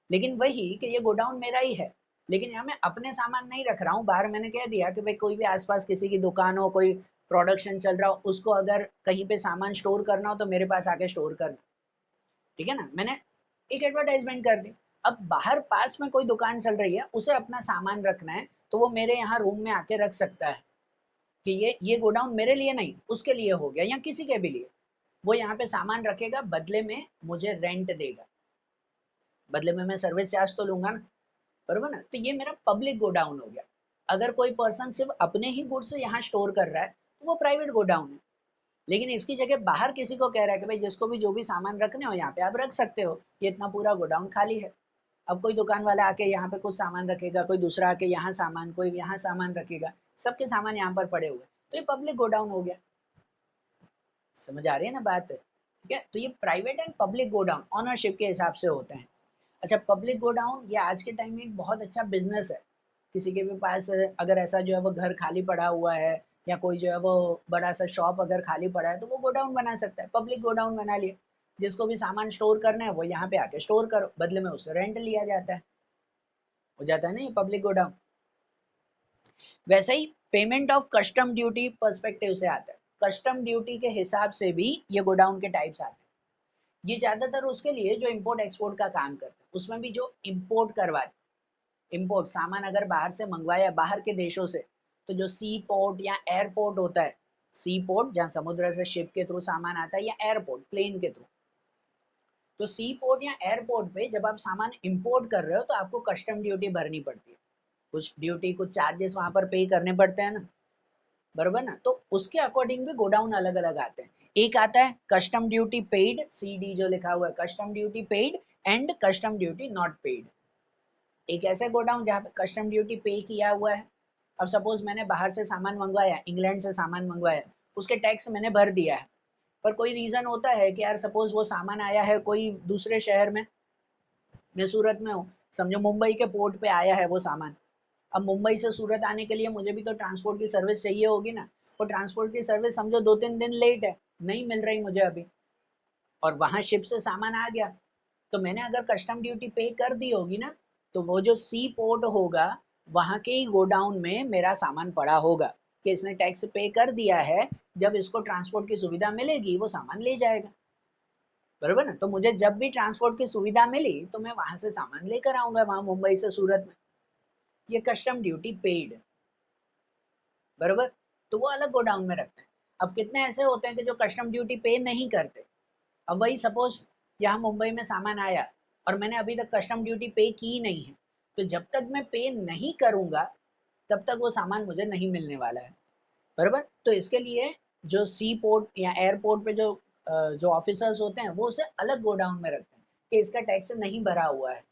S1: लेकिन वही कि ये गोडाउन मेरा ही है, लेकिन यहाँ मैं अपने सामान नहीं रख रहा हूँ बाहर। मैंने कह दिया कि भाई कोई भी आसपास किसी की दुकान हो, कोई प्रोडक्शन चल रहा हो, उसको अगर कहीं पे सामान स्टोर करना हो तो मेरे पास आके स्टोर करना। ठीक है ना, मैंने एक एडवर्टाइजमेंट कर दी। अब बाहर पास में कोई दुकान चल रही है, उसे अपना सामान रखना है, तो वो मेरे यहाँ रूम में आके रख सकता है कि ये गोडाउन मेरे लिए नहीं, उसके लिए हो गया, या किसी के भी लिए। वो यहाँ पे सामान रखेगा, बदले में मुझे रेंट देगा, बदले में मैं सर्विस चार्ज तो लूंगा ना। बरोबर ना? तो ये मेरा पब्लिक गोडाउन हो गया। अगर कोई पर्सन सिर्फ अपने ही गुड्स यहाँ स्टोर कर रहा है, तो वो प्राइवेट गोडाउन है। लेकिन इसकी जगह बाहर किसी को कह रहा है कि भाई जिसको भी जो भी सामान रखने हो यहाँ पे आप रख सकते हो, ये इतना पूरा गोडाउन खाली है। अब कोई दुकान वाला आके यहाँ पे कुछ सामान रखेगा, कोई दूसरा आके यहाँ सामान, कोई यहाँ सामान रखेगा, सबके सामान यहाँ पर पड़े हुए, तो ये पब्लिक गोडाउन हो गया। समझ आ रही है ना बात? ठीक है, तो ये private and public godown ownership के हिसाब से होते हैं। अच्छा, पब्लिक गोडाउन ये आज के टाइम में एक बहुत अच्छा बिजनेस है। किसी के भी पास अगर ऐसा जो है वो घर खाली पड़ा हुआ है, या कोई जो है वो बड़ा सा शॉप अगर खाली पड़ा है, तो वो गोडाउन बना सकता है, पब्लिक गोडाउन बना लिया। जिसको भी सामान स्टोर करना है वो यहाँ पे आके स्टोर करो, बदले में उससे रेंट लिया जाता है, हो जाता है ना ये पब्लिक गोडाउन। वैसे ही payment of custom duty perspective से आता है। कस्टम ड्यूटी के हिसाब से भी ये गोडाउन के टाइप्स आते हैं। ये ज्यादातर उसके लिए जो इम्पोर्ट एक्सपोर्ट का काम करते हैं, उसमें भी जो इम्पोर्ट करवाते, इम्पोर्ट सामान अगर बाहर से मंगवाया बाहर के देशों से, तो जो सी पोर्ट या एयरपोर्ट होता है, सी पोर्ट जहाँ समुद्र से शिप के थ्रू सामान आता है, या एयरपोर्ट प्लेन के थ्रू, तो सी पोर्ट या एयरपोर्ट पे जब आप सामान इंपोर्ट कर रहे हो तो आपको कस्टम ड्यूटी भरनी पड़ती है। कुछ ड्यूटी, कुछ चार्जेस वहां पर पे करने पड़ते हैं ना। बराबर ना। तो उसके अकॉर्डिंग भी गोडाउन अलग अलग आते हैं। एक आता है कस्टम ड्यूटी पेड, CD जो लिखा हुआ है custom duty paid and custom duty not paid. एक ऐसा गोडाउन जहाँ पे कस्टम ड्यूटी पे किया हुआ है। अब सपोज मैंने बाहर से सामान मंगवाया, इंग्लैंड से सामान मंगवाया, उसके टैक्स मैंने भर दिया है, पर कोई रीजन होता है कि यार सपोज वो सामान आया है कोई दूसरे शहर में, मैं सूरत में हूँ, समझो मुंबई के पोर्ट पे आया है वो सामान। अब मुंबई से सूरत आने के लिए मुझे भी तो ट्रांसपोर्ट की सर्विस चाहिए होगी ना। वो ट्रांसपोर्ट की सर्विस समझो 2-3 दिन लेट है, नहीं मिल रही मुझे अभी, और वहां शिप से सामान आ गया, तो मैंने अगर कस्टम ड्यूटी पे कर दी होगी ना, तो वो जो सी पोर्ट होगा वहां के ही गोडाउन में मेरा सामान पड़ा होगा कि इसने टैक्स पे कर दिया है, जब इसको ट्रांसपोर्ट की सुविधा मिलेगी वो सामान ले जाएगा। बरोबर ना। तो मुझे जब भी ट्रांसपोर्ट की सुविधा मिली तो मैं वहां से सामान लेकर आऊंगा वहां मुंबई से सूरत में। ये कस्टम ड्यूटी पेड, बरोबर। तो वो अलग गोडाउन में रखते हैं। अब कितने ऐसे होते हैं कि जो कस्टम ड्यूटी पे नहीं करते। अब वही सपोज यहाँ मुंबई में सामान आया और मैंने अभी तक कस्टम ड्यूटी पे की नहीं है, तो जब तक मैं पे नहीं करूंगा तब तक वो सामान मुझे नहीं मिलने वाला है। बराबर। तो इसके लिए जो सी पोर्ट या एयरपोर्ट पे जो ऑफिसर्स होते हैं वो उसे अलग गोडाउन में रखते हैं कि इसका टैक्स नहीं भरा हुआ है,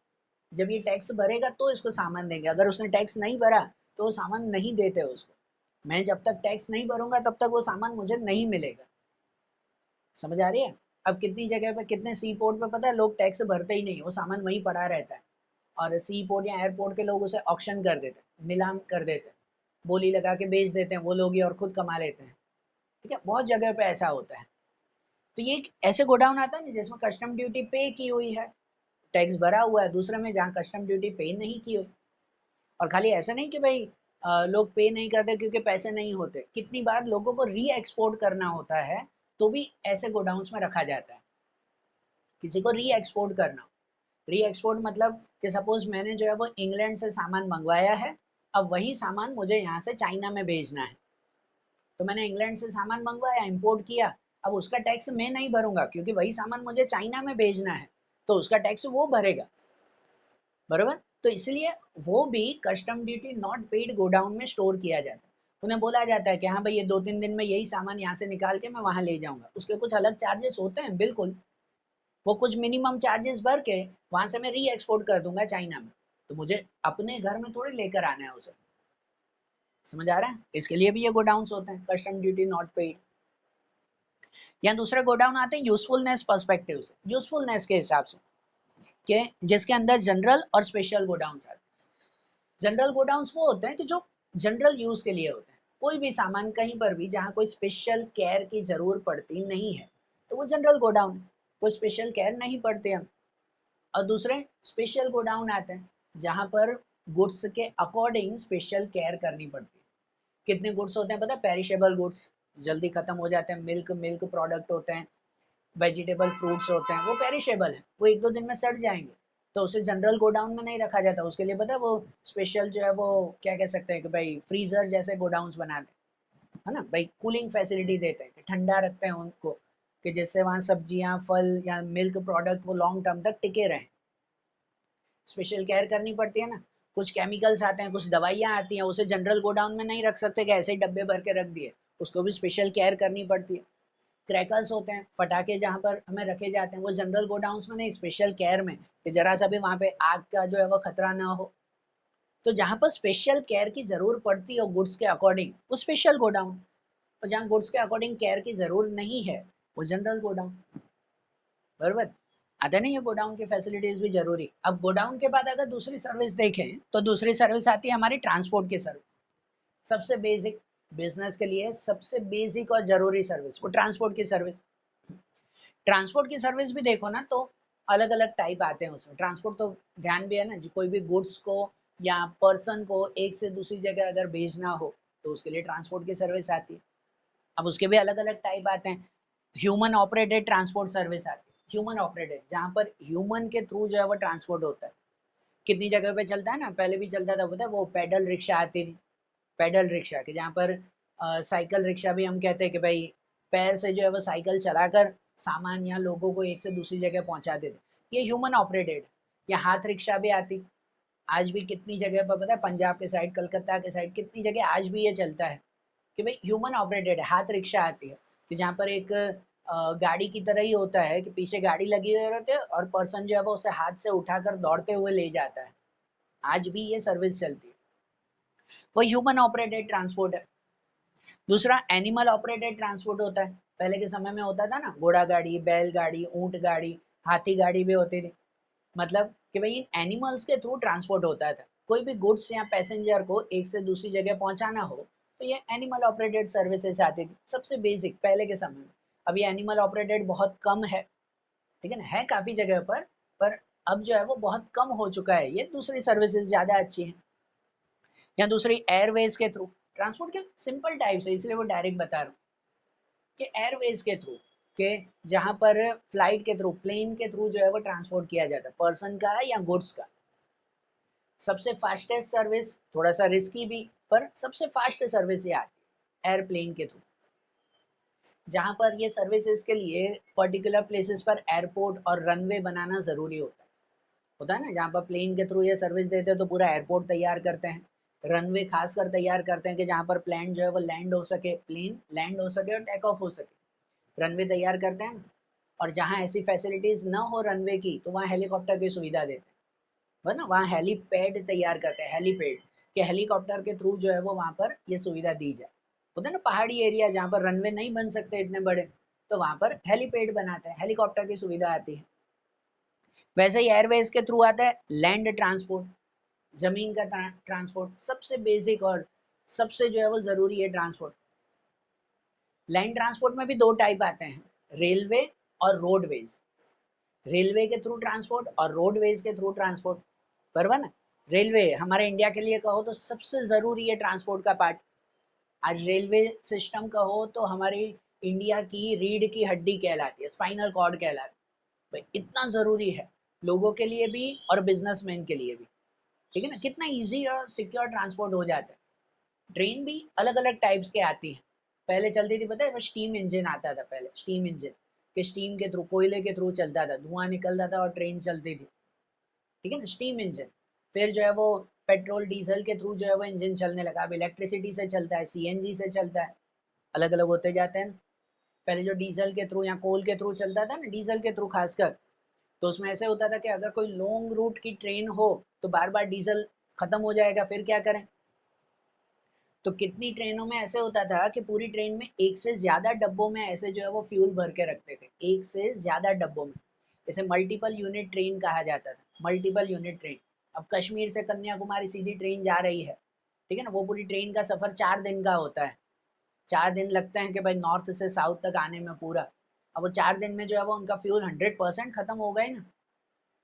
S1: जब ये टैक्स भरेगा तो इसको सामान देंगे, अगर उसने टैक्स नहीं भरा तो वो सामान नहीं देते उसको। मैं जब तक टैक्स नहीं भरूंगा तब तक वो सामान मुझे नहीं मिलेगा। समझ आ रही है। अब कितनी जगह पे कितने सी पोर्ट पे पता है लोग टैक्स भरते ही नहीं, वो सामान वहीं पड़ा रहता है, और सी पोर्ट या एयरपोर्ट के लोग उसे ऑक्शन कर देते हैं, नीलाम कर देते हैं, बोली लगा के बेच देते हैं वो लोग ही और खुद कमा लेते हैं। ठीक है, बहुत जगह पे ऐसा होता है। तो ये एक ऐसे गोडाउन आता है ना जिसमें कस्टम ड्यूटी पे की हुई है, टैक्स भरा हुआ है, दूसरे में जहाँ कस्टम ड्यूटी पे नहीं की हुई। और खाली ऐसा नहीं कि भाई लोग पे नहीं करते क्योंकि पैसे नहीं होते, कितनी बार लोगों को री एक्सपोर्ट करना होता है तो भी ऐसे गोडाउंस में रखा जाता है। किसी को री एक्सपोर्ट करना, री एक्सपोर्ट मतलब कि सपोज मैंने जो है वो इंग्लैंड से सामान मंगवाया है, अब वही सामान मुझे यहाँ से चाइना में भेजना है। तो मैंने इंग्लैंड से सामान मंगवाया, इंपोर्ट किया, अब उसका टैक्स मैं नहीं भरूंगा क्योंकि वही सामान मुझे चाइना में भेजना है, तो उसका टैक्स वो भरेगा। बरोबर। तो इसलिए वो भी custom duty not paid godown में स्टोर किया जाता है। उन्हें बोला जाता है कि हाँ भाई ये 2-3 दिन में यही सामान यहाँ से निकाल के मैं वहां ले जाऊंगा, उसके कुछ अलग चार्जेस होते हैं बिल्कुल, वो कुछ मिनिमम चार्जेस भर के वहां से मैं री एक्सपोर्ट कर दूंगा चाइना में, तो मुझे अपने घर में थोड़ी लेकर आना है उसे। समझ आ रहा है। इसके लिए भी ये गोडाउन होते हैं कस्टम ड्यूटी नॉट पेड। या दूसरे गोडाउन आते हैं यूजफुलनेस पर्सपेक्टिव से, यूजफुलनेस के हिसाब से, कि जिसके अंदर जनरल और स्पेशल गोडाउन आते हैं। जनरल गोडाउन्स वो होते हैं कि जो जनरल यूज के लिए होते हैं, कोई भी सामान कहीं पर भी जहाँ कोई स्पेशल केयर की जरूरत पड़ती नहीं है तो वो जनरल गोडाउन है, कोई स्पेशल केयर नहीं पड़ते हम। और दूसरे स्पेशल गोडाउन आते हैं जहाँ पर गुड्स के अकॉर्डिंग स्पेशल केयर करनी पड़ती है। कितने गुड्स होते हैं पता है, पेरिशेबल गुड्स जल्दी खत्म हो जाते हैं, मिल्क मिल्क प्रोडक्ट होते हैं, वेजिटेबल फ्रूट्स होते हैं वो पेरिशेबल है, वो 1-2 दिन में सड़ जाएंगे, तो उसे जनरल गोडाउन में नहीं रखा जाता, उसके लिए पता है वो स्पेशल जो है वो क्या कह सकते हैं कि भाई फ्रीजर जैसे गोडाउन्स बना दे, है ना भाई, कूलिंग फैसिलिटी देते हैं कि ठंडा रखते हैं उनको, कि जिससे वहाँ सब्जियां फल या मिल्क प्रोडक्ट वो लॉन्ग टर्म तक टिके रहें। स्पेशल केयर करनी पड़ती है ना, कुछ केमिकल्स आते हैं, कुछ दवाइयाँ आती हैं, उसे जनरल गोडाउन में नहीं रख सकते कि ऐसे ही डब्बे भर के रख दिए, उसको भी स्पेशल केयर करनी पड़ती है। क्रैकर्स होते हैं, फटाके जहाँ पर हमें रखे जाते हैं, वो जनरल गोडाउंस में नहीं, स्पेशल केयर में, कि जरा सा भी वहाँ पे आग का जो है वो खतरा ना हो। तो जहाँ पर स्पेशल केयर की जरूरत पड़ती है गुड्स के अकॉर्डिंग वो स्पेशल गोडाउन, और जहाँ गुड्स के अकॉर्डिंग केयर की जरूरत नहीं है वो जनरल गोडाउन। बराबर। आता नहीं है गोडाउन की फैसिलिटीज भी जरूरी। अब गोडाउन के बाद अगर दूसरी सर्विस देखें तो दूसरी सर्विस आती है हमारी ट्रांसपोर्ट की सर्विस। सबसे बेसिक, बिजनेस के लिए सबसे बेसिक और जरूरी सर्विस वो ट्रांसपोर्ट की सर्विस। ट्रांसपोर्ट की सर्विस भी देखो ना तो अलग अलग टाइप आते हैं उसमें। ट्रांसपोर्ट तो ध्यान भी है ना, जो कोई भी गुड्स को या पर्सन को एक से दूसरी जगह अगर भेजना हो तो उसके लिए ट्रांसपोर्ट की सर्विस आती है। अब उसके भी अलग अलग टाइप आते हैं। ह्यूमन ऑपरेटेड ट्रांसपोर्ट सर्विस आती है, ह्यूमन ऑपरेटेड जहाँ पर ह्यूमन के थ्रू जो है वो ट्रांसपोर्ट होता है। कितनी जगह पे चलता है ना, पहले भी चलता था पता है, वो पैडल रिक्शा आती थी, पैडल रिक्शा के जहाँ पर साइकिल रिक्शा भी हम कहते हैं कि भाई पैर से जो है वो साइकिल चलाकर सामान या लोगों को एक से दूसरी जगह पहुंचा देते, ये ह्यूमन ऑपरेटेड। या हाथ रिक्शा भी आती, आज भी कितनी जगह पर पता है, पंजाब के साइड कलकत्ता के साइड कितनी जगह आज भी ये चलता है कि भाई ह्यूमन ऑपरेटेड है, हाथ रिक्शा आती है कि जहाँ पर एक गाड़ी की तरह ही होता है कि पीछे गाड़ी लगी हुई रहती है और पर्सन जो है वो उसे हाथ से उठाकर दौड़ते हुए ले जाता है। आज भी ये सर्विस चलती है, वो ह्यूमन ऑपरेटेड ट्रांसपोर्ट है। दूसरा एनिमल ऑपरेटेड ट्रांसपोर्ट होता है। पहले के समय में होता था ना, घोड़ा गाड़ी, बैल गाड़ी, ऊंट गाड़ी, हाथी गाड़ी भी होती थी। मतलब कि भाई इन एनिमल्स के थ्रू ट्रांसपोर्ट होता था। कोई भी गुड्स या पैसेंजर को एक से दूसरी जगह पहुंचाना हो तो ये एनिमल ऑपरेटेड सर्विसेज आती थी, सबसे बेसिक पहले के समय में। अभी एनिमल ऑपरेटेड बहुत कम है, ठीक है ना, है काफी जगह पर अब जो है वो बहुत कम हो चुका है, ये दूसरी सर्विसेज ज्यादा अच्छी है। या दूसरी एयरवेज के थ्रू ट्रांसपोर्ट के सिंपल टाइप्स है, इसलिए वो डायरेक्ट बता रहा हूँ कि एयरवेज के थ्रू के, जहाँ पर फ्लाइट के थ्रू, प्लेन के थ्रू जो है वो ट्रांसपोर्ट किया जाता है पर्सन का या गुड्स का। सबसे फास्टेस्ट सर्विस, थोड़ा सा रिस्की भी, पर सबसे फास्ट सर्विस ये आती है एयरप्लेन के थ्रू। जहाँ पर ये सर्विसेज के लिए पर्टिकुलर प्लेसेस पर एयरपोर्ट और रनवे बनाना ज़रूरी होता है ना, जहाँ पर प्लेन के थ्रू ये सर्विस देते हैं तो पूरा एयरपोर्ट तैयार करते हैं, रनवे खासकर तैयार करते हैं कि जहाँ पर प्लेन जो है वो लैंड हो सके, प्लेन लैंड हो सके और टेक ऑफ हो सके, रनवे तैयार करते हैं। और जहाँ ऐसी फैसिलिटीज़ ना हो रनवे की तो वहाँ हेलीकॉप्टर की सुविधा देते हैं, है ना, वहाँ हेलीपैड तैयार करते हैं, हेलीपैड कि हेलीकॉप्टर के थ्रू जो है वो वहाँ पर ये सुविधा दी जाए। होता है ना पहाड़ी एरिया जहाँ पर रनवे नहीं बन सकते इतने बड़े, तो वहाँ पर हेलीपैड बनाते हैं, हेलीकॉप्टर की सुविधा आती है। वैसे ही एयरवेज के थ्रू आता है लैंड ट्रांसपोर्ट, जमीन का ट्रांसपोर्ट, सबसे बेसिक और सबसे जो है वो जरूरी है ट्रांसपोर्ट। लैंड ट्रांसपोर्ट में भी दो टाइप आते हैं, रेलवे और रोडवेज। रेलवे के थ्रू ट्रांसपोर्ट और रोडवेज के थ्रू ट्रांसपोर्ट, बराबर ना। रेलवे हमारे इंडिया के लिए कहो तो सबसे ज़रूरी है ट्रांसपोर्ट का पार्ट। आज रेलवे सिस्टम कहो तो हमारी इंडिया की रीढ़ की हड्डी कहलाती है, स्पाइनल कॉर्ड कहलाती है, भाई इतना ज़रूरी है लोगों के लिए भी और बिजनेसमैन के लिए भी, ठीक है ना। कितना इजी और सिक्योर ट्रांसपोर्ट हो जाता है। ट्रेन भी अलग अलग टाइप्स के आती है, पहले चलती थी पता है, स्टीम इंजन आता था पहले, स्टीम इंजन के स्टीम के थ्रू, कोयले के थ्रू चलता था, धुआं निकलता था और ट्रेन चलती थी, ठीक है ना, स्टीम इंजन। फिर जो है वो पेट्रोल डीजल के थ्रू जो है वो इंजन चलने लगा, अब इलेक्ट्रिसिटी से चलता है, सीएनजी से चलता है, अलग अलग होते जाते हैं। पहले जो डीजल के थ्रू या कोल के थ्रू चलता था ना, डीजल के थ्रू खासकर, तो उसमें ऐसे होता था कि अगर कोई लॉन्ग रूट की ट्रेन हो तो बार बार डीजल खत्म हो जाएगा, फिर क्या करें। तो कितनी ट्रेनों में ऐसे होता था कि पूरी ट्रेन में एक से ज्यादा डब्बों में ऐसे जो है वो फ्यूल भर के रखते थे, एक से ज्यादा डब्बों में, इसे मल्टीपल यूनिट ट्रेन कहा जाता था, मल्टीपल यूनिट ट्रेन। अब कश्मीर से कन्याकुमारी सीधी ट्रेन जा रही है, ठीक है ना, वो पूरी ट्रेन का सफर 4 दिन का होता है, 4 दिन लगते हैं कि भाई नॉर्थ से साउथ तक आने में पूरा। अब वो 4 दिन में जो है वो उनका फ्यूल 100% खत्म हो गए ना,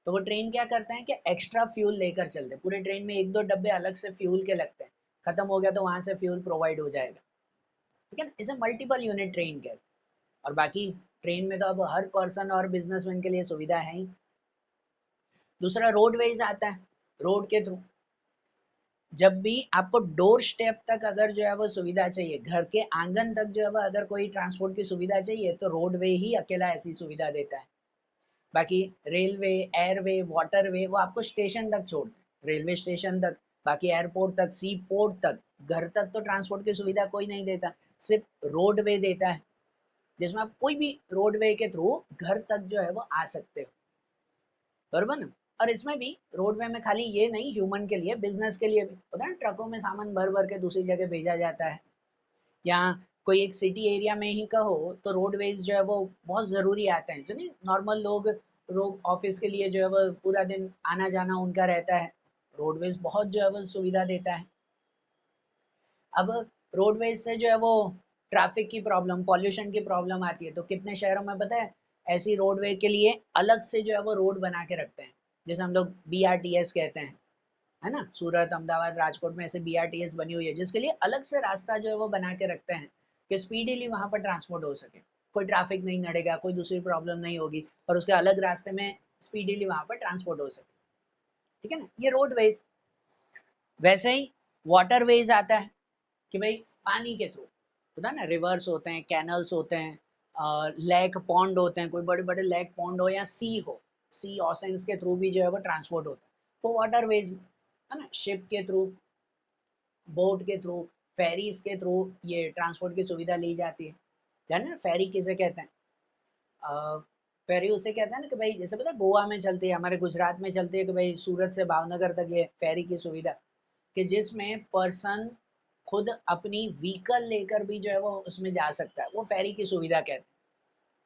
S1: तो वो ट्रेन क्या करते हैं कि एक्स्ट्रा फ्यूल लेकर चलते हैं, पूरे ट्रेन में एक दो डब्बे अलग से फ्यूल के लगते हैं, खत्म हो गया तो वहां से फ्यूल प्रोवाइड हो जाएगा, ठीक है ना, इसे मल्टीपल यूनिट ट्रेन कहते हैं। और बाकी ट्रेन में तो अब हर पर्सन और बिजनेसमैन के लिए सुविधा है ही। दूसरा रोडवेज आता है, रोड के थ्रू, जब भी आपको डोर स्टेप तक अगर जो है वो सुविधा चाहिए, घर के आंगन तक जो है वो अगर कोई ट्रांसपोर्ट की सुविधा चाहिए तो रोडवे ही अकेला ऐसी सुविधा देता है। बाकी रेलवे, एयरवे, वाटरवे वो आपको स्टेशन तक छोड़ते हैं, रेलवे स्टेशन तक, बाकी एयरपोर्ट तक, सी पोर्ट तक, घर तक तो ट्रांसपोर्ट की सुविधा कोई नहीं देता, सिर्फ रोडवे देता है, जिसमें आप कोई भी रोडवे के थ्रू घर तक जो है वो आ सकते हो, बराबर ना। और इसमें भी रोडवे में खाली ये नहीं, ह्यूमन के लिए, बिजनेस के लिए भी होता है ना, ट्रकों में सामान भर भर के दूसरी जगह भेजा जाता है, या कोई एक सिटी एरिया में ही कहो तो रोडवेज जो है वो बहुत ज़रूरी आते हैं, जो नहीं नॉर्मल लोग ऑफिस के लिए जो है वो पूरा दिन आना जाना उनका रहता है, रोडवेज बहुत जो है वो सुविधा देता है। अब रोडवेज से जो है वो ट्रैफिक की प्रॉब्लम, पॉल्यूशन की प्रॉब्लम आती है, तो कितने शहरों में पता है ऐसी रोडवे के लिए अलग से जो है वो रोड बना के रखते हैं, जैसे हम लोग BRTS कहते हैं, है ना, सूरत, अहमदाबाद, राजकोट में ऐसे BRTS बनी हुई है जिसके लिए अलग से रास्ता जो है वो बना के रखते हैं कि स्पीडीली वहां पर ट्रांसपोर्ट हो सके, कोई ट्रैफिक नहीं नड़ेगा, कोई दूसरी प्रॉब्लम नहीं होगी, और उसके अलग रास्ते में स्पीडीली वहां पर ट्रांसपोर्ट हो सके, ठीक है ना, ये रोडवेज। वैसे ही वाटरवेज आता है कि भाई पानी के थ्रू होता है ना, रिवर्स होते हैं, कैनल्स होते हैं, लेक पॉन्ड होते हैं, कोई बड़े बड़े लेक पॉन्ड हो या सी हो, सी ओशंस के थ्रू भी जो है वो ट्रांसपोर्ट होता है, तो वाटरवेज, है ना, शिप के थ्रू, बोट के थ्रू, फेरीज के थ्रू ये ट्रांसपोर्ट की सुविधा ली जाती है। जाने ना फेरी किसे कहते हैं? फेरी उसे कहते हैं ना कि भाई जैसे पता गोवा में चलती है, हमारे गुजरात में चलती है कि भाई सूरत से भावनगर तक ये फेरी की सुविधा, कि जिसमें पर्सन खुद अपनी व्हीकल लेकर भी जो है वो उसमें जा सकता है, वो फेरी की सुविधा कहते हैं।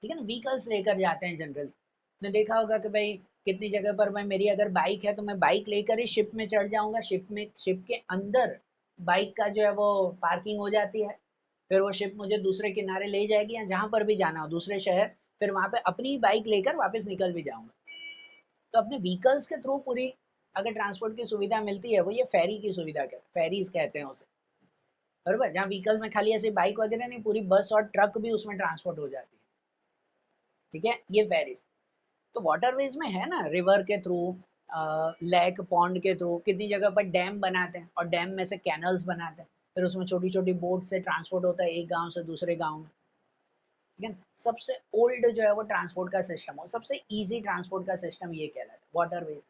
S1: ठीक है ना, व्हीकल्स लेकर जाते हैं जनरली। आपने देखा होगा कि भाई कितनी जगह पर मैं, मेरी अगर बाइक है तो मैं बाइक लेकर ही शिप में चढ़ जाऊंगा, शिप के अंदर बाइक का जो है वो पार्किंग हो जाती है, फिर वो शिप मुझे दूसरे किनारे ले जाएगी या जहां पर भी जाना हो दूसरे शहर, फिर वहां पे अपनी बाइक लेकर वापस निकल भी जाऊंगा। तो अपने व्हीकल्स के थ्रू पूरी अगर ट्रांसपोर्ट की सुविधा मिलती है, वो ये फेरी की सुविधा कहते हैं, फेरीज कहते हैं उसे। बराबर, जहाँ व्हीकल्स में खाली ऐसे बाइक वगैरह नहीं, पूरी बस और ट्रक भी उसमें ट्रांसपोर्ट हो जाती है। ठीक है, ये फेरीज। तो वाटरवेज में है ना, रिवर के थ्रू, लेक पॉन्ड के थ्रू, कितनी जगह पर डैम बनाते हैं और डैम में से कैनल्स बनाते हैं, फिर उसमें छोटी छोटी बोट से ट्रांसपोर्ट होता है एक गांव से दूसरे गांव में। ठीक है, सबसे ओल्ड जो है वो ट्रांसपोर्ट का सिस्टम और सबसे इजी ट्रांसपोर्ट का सिस्टम ये कहलाता है वाटरवेज।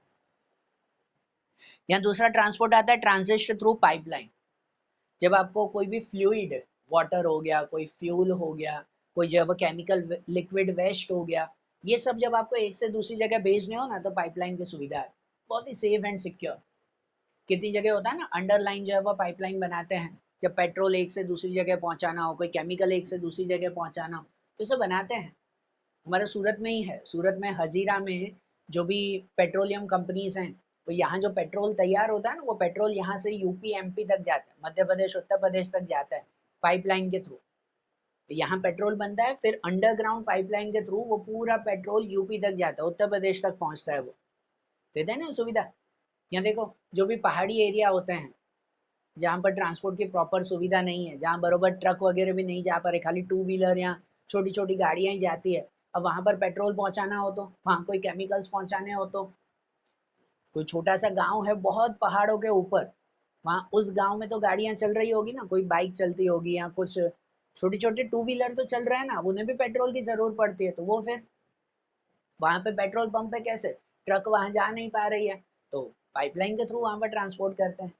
S1: यहाँ दूसरा ट्रांसपोर्ट आता है ट्रांजिट थ्रू पाइपलाइन। जब आपको कोई भी फ्लूइड, वाटर हो गया, कोई फ्यूल हो गया, कोई जब केमिकल लिक्विड वेस्ट हो गया, ये सब जब आपको एक से दूसरी जगह भेजने हो ना, तो पाइपलाइन की सुविधा है, बहुत ही सेफ एंड सिक्योर। कितनी जगह होता है ना अंडरलाइन जो है वो पाइपलाइन बनाते हैं, जब पेट्रोल एक से दूसरी जगह पहुंचाना हो, कोई केमिकल एक से दूसरी जगह पहुंचाना हो, तो इसे बनाते हैं। हमारे सूरत में ही है, सूरत में हजीरा में जो भी पेट्रोलियम कंपनीज हैं, तो यहाँ जो पेट्रोल तैयार होता है ना, वो पेट्रोल यहाँ से यूपी एमपी तक जाता है, मध्य प्रदेश उत्तर प्रदेश तक जाता है पाइपलाइन के थ्रू। यहाँ पेट्रोल बनता है, फिर अंडरग्राउंड पाइपलाइन के थ्रू वो पूरा पेट्रोल यूपी तक जाता है, उत्तर प्रदेश तक पहुँचता है वो। देते हैं ना सुविधा। यहाँ देखो, जो भी पहाड़ी एरिया होते हैं जहाँ पर ट्रांसपोर्ट की प्रॉपर सुविधा नहीं है, जहाँ बरोबर ट्रक वगैरह भी नहीं जा पा रहे, खाली टू व्हीलर या छोटी छोटी गाड़ियाँ ही जाती है, अब वहां पर पेट्रोल पहुंचाना हो, तो वहां कोई केमिकल्स पहुंचाने हो, तो कोई छोटा सा गांव है बहुत पहाड़ों के ऊपर, वहां उस गांव में तो गाड़ियां चल रही होगी ना, कोई बाइक चलती होगी या कुछ छोटे छोटे टू व्हीलर तो चल रहे हैं ना, उन्हें भी पेट्रोल की जरूरत पड़ती है, तो वो फिर वहां पे पेट्रोल पंप पे कैसे, ट्रक वहां जा नहीं पा रही है, तो पाइपलाइन के थ्रू वहां पर ट्रांसपोर्ट करते हैं।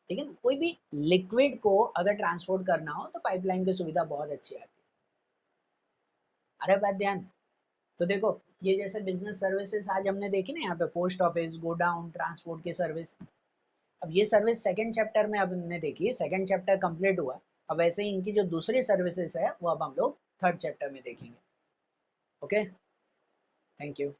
S1: ठीक है ना, कोई भी लिक्विड को अगर ट्रांसपोर्ट करना हो तो पाइपलाइन की सुविधा बहुत अच्छी आती है। अरे बात ध्यान। तो देखो, ये जैसे बिजनेस सर्विसेज आज हमने देखी ना, यहाँ पे पोस्ट ऑफिस, गोडाउन, ट्रांसपोर्ट की सर्विस, अब ये सर्विस सेकंड चैप्टर में अब हमने देखी, सेकंड चैप्टर कंप्लीट हुआ। अब वैसे ही इनकी जो दूसरी सर्विसेज है वो अब हम लोग थर्ड चैप्टर में देखेंगे। Okay, thank you.